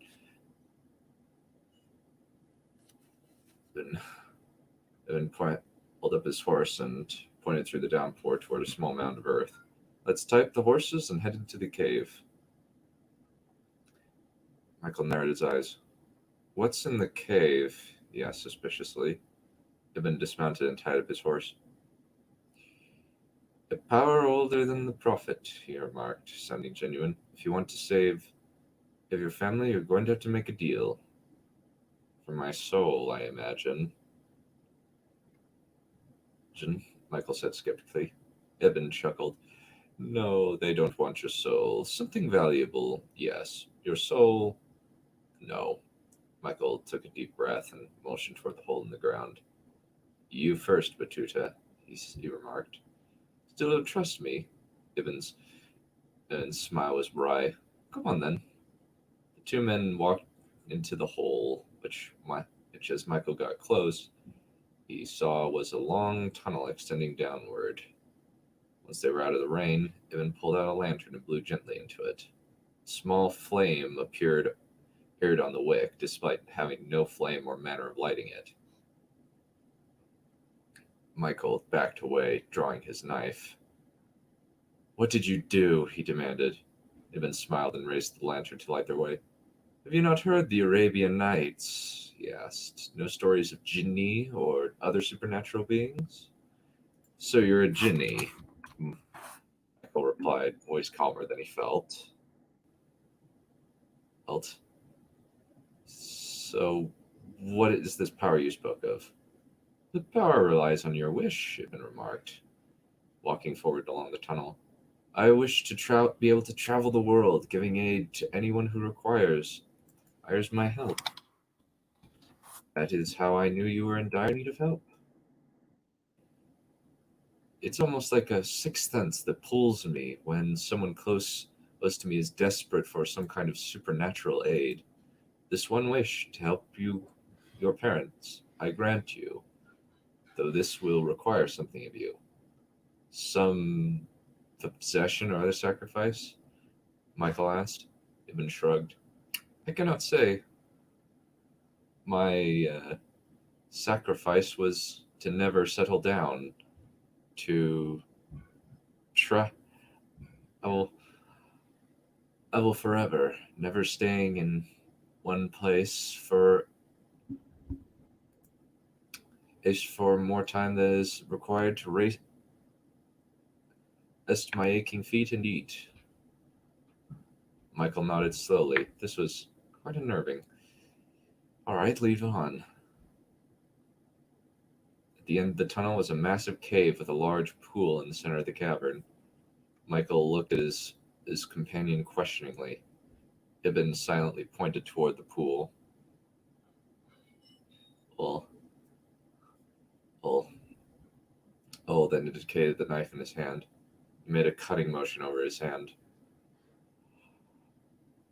pulled up his horse and pointed through the downpour toward a small mound of earth. Let's type the horses and head into the cave. Michael narrowed his eyes. What's in the cave? He asked suspiciously. Ibn dismounted and tied up his horse. A power older than the Prophet, he remarked, sounding genuine. If you want to save your family, you're going to have to make a deal. For my soul, I imagine. Michael said skeptically. Ibn chuckled. No, they don't want your soul. Something valuable, yes. Your soul, no. Michael took a deep breath and motioned toward the hole in the ground. You first, Batuta, he remarked. Still don't trust me? Ibn's smile was wry. Come on, then. The two men walked into the hole, which as Michael got close, he saw was a long tunnel extending downward. Once they were out of the rain, Ibn pulled out a lantern and blew gently into it. A small flame appeared on the wick, despite having no flame or manner of lighting it. Michael backed away, drawing his knife. What did you do? He demanded. Ibn smiled and raised the lantern to light their way. Have you not heard the Arabian Nights? He asked. No stories of jinni or other supernatural beings? So you're a jinni, Michael replied, voice calmer than he felt. So, what is this power you spoke of? The power relies on your wish, Ibn remarked, walking forward along the tunnel. I wish to be able to travel the world, giving aid to anyone who requires my help. That is how I knew you were in dire need of help. It's almost like a sixth sense that pulls me when someone close to me is desperate for some kind of supernatural aid. This one wish to help your parents, I grant you, though this will require something of you. Some possession or other sacrifice? Michael asked. Ibn shrugged. I cannot say. My sacrifice was to never settle down, to try. I will forever, never staying in one place for more time than is required to rest my aching feet and eat. Michael nodded slowly. This was quite unnerving. All right, lead on. At the end of the tunnel was a massive cave with a large pool in the center of the cavern. Michael looked at his companion questioningly. Ibn silently pointed toward the pool. Then indicated the knife in his hand. He made a cutting motion over his hand.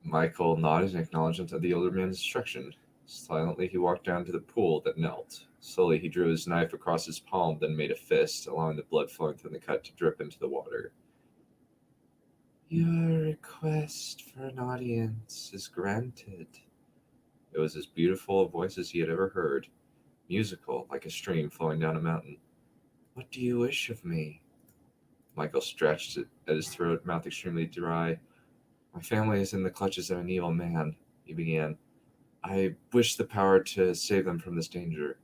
Michael nodded in acknowledgement of the older man's instruction. Silently, he walked down to the pool that knelt. Slowly, he drew his knife across his palm, then made a fist, allowing the blood flowing from the cut to drip into the water. Your request for an audience is granted. It was as beautiful a voice as he had ever heard, musical, like a stream flowing down a mountain. What do you wish of me? Michael stretched it at his throat, mouth extremely dry. My family is in the clutches of an evil man, he began. I wish the power to save them from this danger.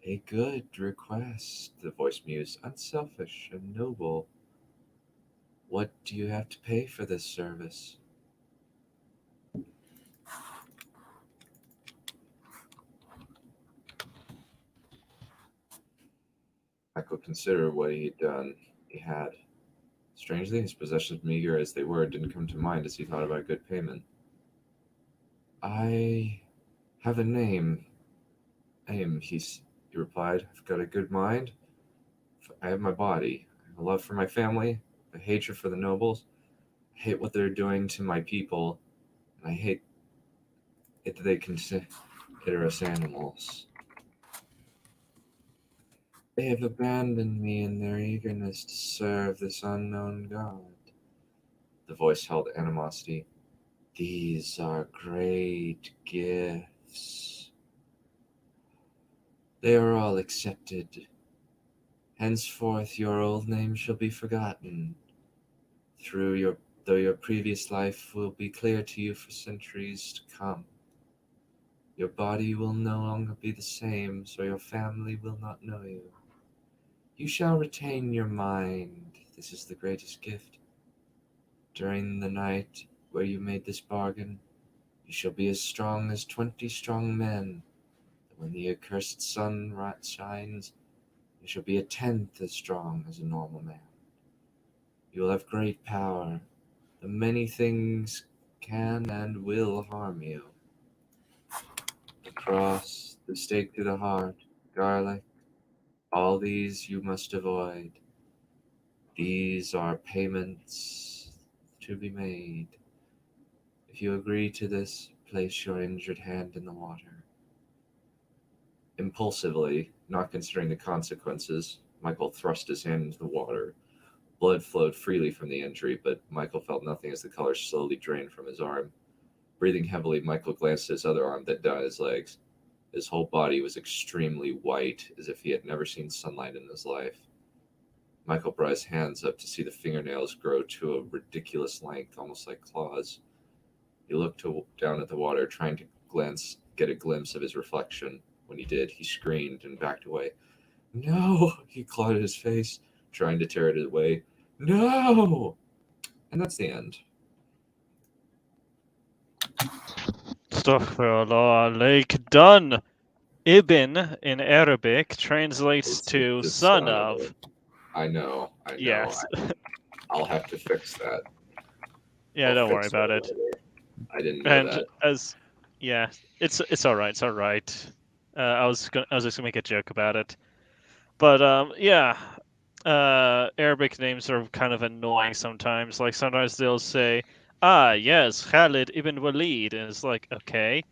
A good request, the voice mused, unselfish and noble. What do you have to pay for this service? Michael considered what he had done. He had. Strangely, his possessions, meager as they were, didn't come to mind as he thought about good payment. I have a name. Aim, he replied. I've got a good mind. I have my body. I have a love for my family, a hatred for the nobles. I hate what they're doing to my people, and I hate it that they consider us animals. They have abandoned me in their eagerness to serve this unknown god. The voice held animosity. These are great gifts. They are all accepted. Henceforth your old name shall be forgotten. Though your previous life will be clear to you for centuries to come. Your body will no longer be the same, so your family will not know you. You shall retain your mind. This is the greatest gift. During the night where you made this bargain, you shall be as strong as 20 strong men. When the accursed sun shines, you shall be 1/10 as strong as a normal man. You will have great power. The many things can and will harm you. The cross, the stake to the heart, garlic, all these you must avoid. These are payments to be made. If you agree to this, place your injured hand in the water. Impulsively, not considering the consequences, Michael thrust his hand into the water. Blood flowed freely from the injury, but Michael felt nothing as the color slowly drained from his arm. Breathing heavily, Michael glanced at his other arm, then down his legs. His whole body was extremely white, as if he had never seen sunlight in his life. Michael brought his hands up to see the fingernails grow to a ridiculous length, almost like claws. He looked down at the water, trying to get a glimpse of his reflection. When he did, he screamed and backed away. No! He clawed at his face, trying to tear it away. No! And that's the end. Astaghfirullah alaik. Done. Ibn in Arabic translates to The son of. I know. Yes. I'll have to fix that. Yeah, I'll don't worry fix about that it. later. I didn't know And that. it's all right. It's all right. I was just gonna make a joke about it, but Arabic names are kind of annoying sometimes. Like sometimes they'll say, "Ah, yes, Khalid ibn Walid," and it's like, okay,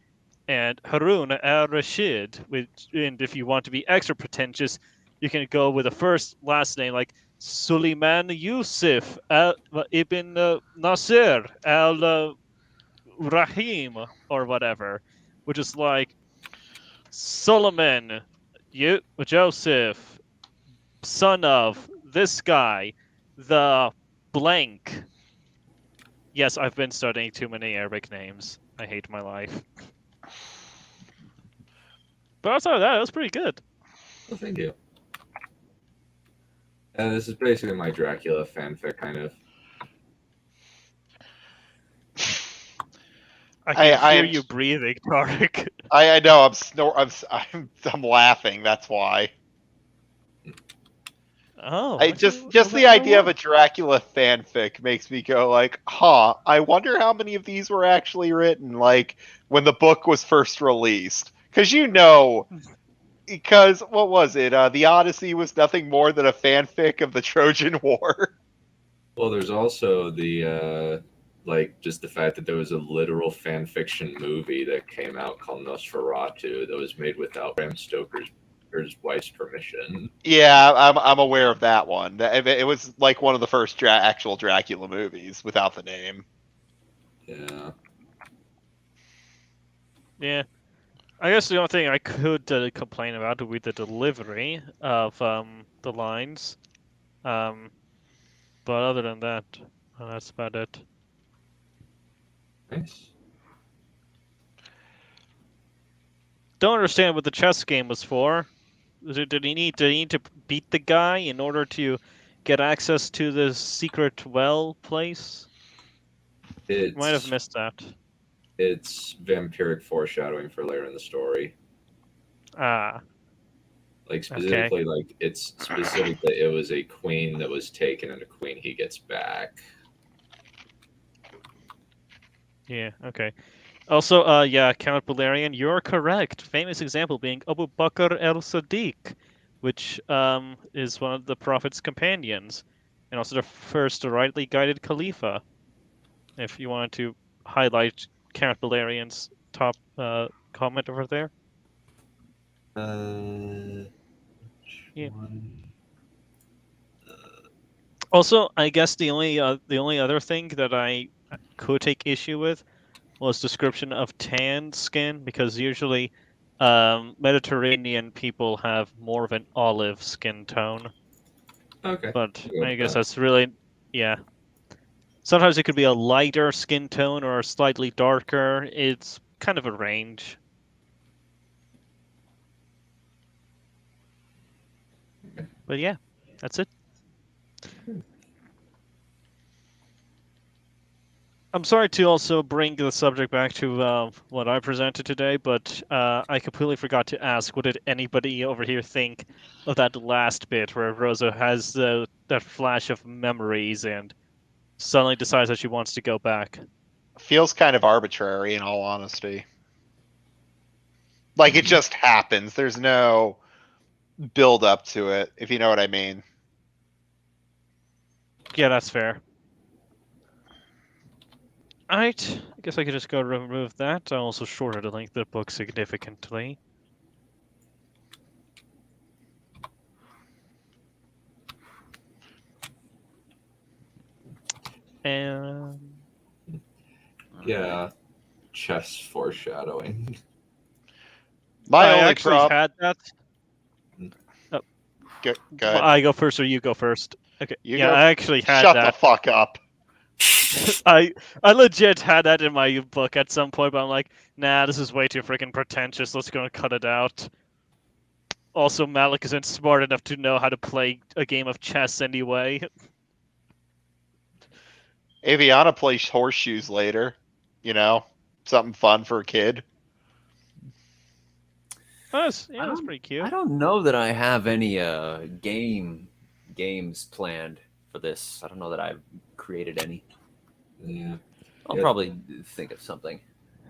and Harun al-Rashid. And if you want to be extra pretentious, you can go with a last name like Suleiman Yusuf ibn Nasir al Rahim or whatever, which is like Solomon, Joseph, son of this guy, the blank. Yes, I've been studying too many Arabic names. I hate my life. But outside of that, it was pretty good. Well, thank you. This is basically my Dracula fanfic, kind of. I can hear am- you breathing, Tarek. I know. I'm laughing. That's why. Oh, Just the idea of a Dracula fanfic makes me go like, huh, I wonder how many of these were actually written, like, when the book was first released. Because, what was it? The Odyssey was nothing more than a fanfic of the Trojan War. Well, there's also the like just the fact that there was a literal fan fiction movie that came out called Nosferatu that was made without Bram Stoker's or his wife's permission. Yeah, I'm aware of that one. It was like one of the first actual Dracula movies without the name. Yeah. Yeah. I guess the only thing I could complain about would be the delivery of the lines. But other than that, that's about it. Nice. Don't understand what the chess game was for. Did he need to beat the guy in order to get access to the secret well place? Might have missed that. It's vampiric foreshadowing for later in the story. Ah. Like specifically, like it's specific that it was a queen that was taken and a queen he gets back. Yeah, okay. Also, yeah, Count Balerion, you're correct. Famous example being Abu Bakr el-Sadiq, which is one of the Prophet's companions, and also the first rightly guided Khalifa. If you wanted to highlight Count Balerion's top comment over there. Yeah. Also, I guess the only other thing that I could take issue with was description of tan skin, because usually Mediterranean people have more of an olive skin tone. Okay. But I guess that's really, yeah. Sometimes it could be a lighter skin tone or a slightly darker. It's kind of a range. But yeah, that's it. I'm sorry to also bring the subject back to what I presented today, but I completely forgot to ask, what did anybody over here think of that last bit where Rosa has that flash of memories and suddenly decides that she wants to go back? Feels kind of arbitrary, in all honesty. Like it just happens. There's no build up to it, if you know what I mean. Yeah, that's fair. Alright, I guess I could just go remove that. I also shorted the length of the book significantly. And Yeah, chess foreshadowing. My I only actually had that. Go ahead. I go first, or you go first? Okay. You yeah, go. I actually had Shut that. the fuck up. I legit had that in my book at some point, but I'm like, nah, this is way too freaking pretentious. Let's go and cut it out. Also, Malik isn't smart enough to know how to play a game of chess anyway. Aviana plays horseshoes later. You know, something fun for a kid. That's pretty cute. I don't know that I have any games planned for this. I don't know that I've created any. Yeah. I'll probably think of something.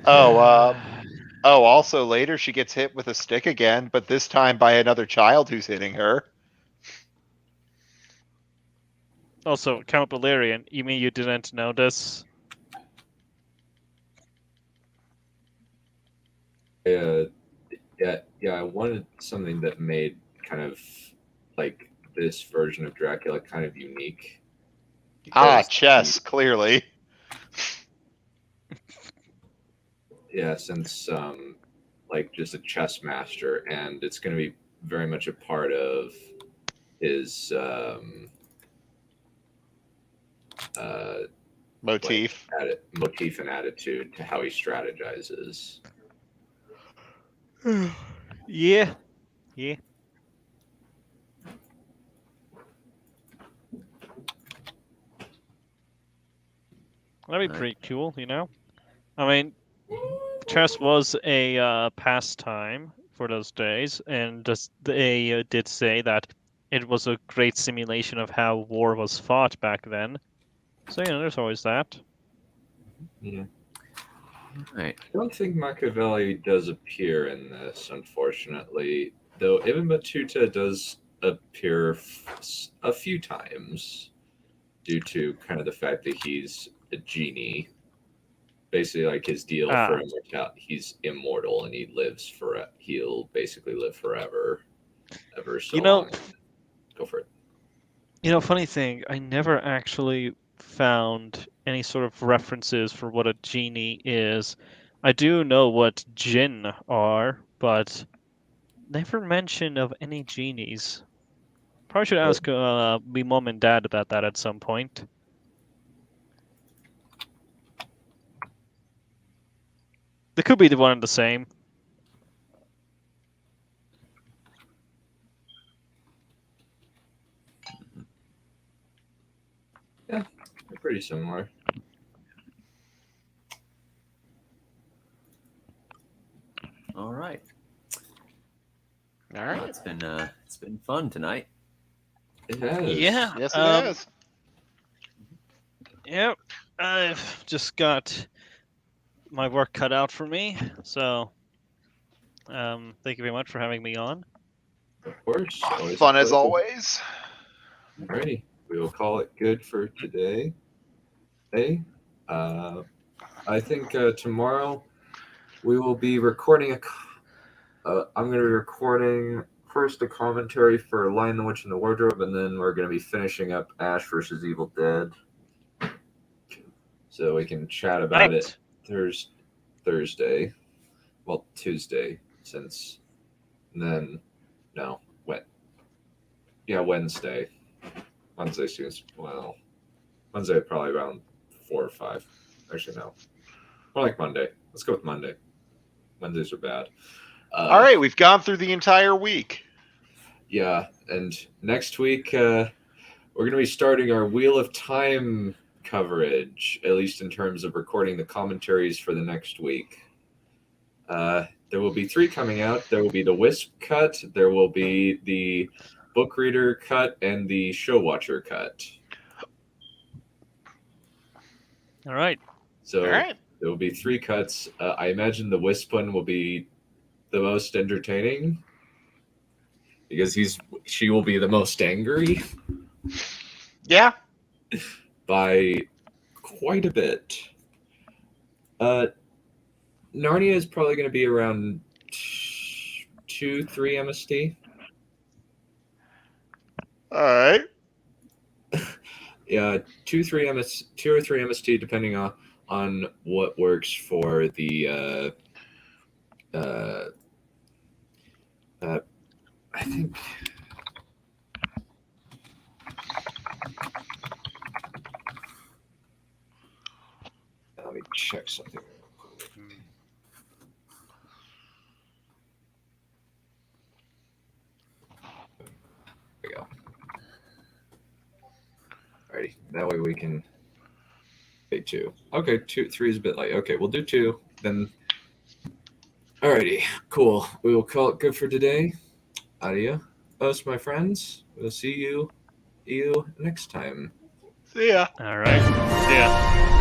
Also later she gets hit with a stick again, but this time by another child who's hitting her. Also, Count Balerion, you mean you didn't notice? Yeah, I wanted something that made kind of like this version of Dracula kind of unique. Chess, clearly. Yeah, since like just a chess master, and it's going to be very much a part of his motif. Like, motif and attitude to how he strategizes. Yeah. That'd be pretty cool, you know? I mean, chess was a pastime for those days, and they did say that it was a great simulation of how war was fought back then. So, there's always that. Yeah. Right. I don't think Machiavelli does appear in this, unfortunately. Though Ibn Battuta does appear a few times, due to kind of the fact that he's a genie. Basically, like his deal for immortality, he's immortal and he'll basically live forever, ever so long. Go for it. Funny thing, I never actually found any sort of references for what a genie is. I do know what jinn are, but never mention of any genies. Probably should ask me mom and dad about that at some point. They could be the one and the same. Yeah, they're pretty similar. All right. All right. Well, it's been fun tonight. It has. Yeah. Yes, it has. Yep. I've just got my work cut out for me, so thank you very much for having me on. Of course. Always Fun a as pleasure. always. Alrighty. We will call it good for today. Hey, I think tomorrow we will be recording I'm going to be recording first a commentary for Lion, the Witch, and the Wardrobe, and then we're going to be finishing up Ash vs. Evil Dead. So we can chat about it Thursday. Well, Tuesday, since then, no, Wednesday. Wednesday seems, well, Wednesday probably around 4 or 5. Actually, no. More like Monday. Let's go with Monday. Wednesdays are bad. All right, we've gone through the entire week. Yeah, and next week we're going to be starting our Wheel of Time coverage, at least in terms of recording the commentaries for the next week. There will be 3 coming out. There will be the Wisp cut, there will be the book reader cut, and the show watcher cut. All right. So All right. there will be 3 cuts. I imagine the Wisp one will be the most entertaining because she will be the most angry. Yeah. By quite a bit. Narnia is probably going to be around 2-3 MST. All right. Yeah, 2 or 3 MST, depending on what works for the. I think. Let me check something. There we go. Alrighty, that way we can. Okay, 2. Okay, 3 is a bit light. Okay, we'll do 2. Then. Alrighty, cool. We will call it good for today. Adios, my friends. We'll see you next time. See ya. All right. See ya.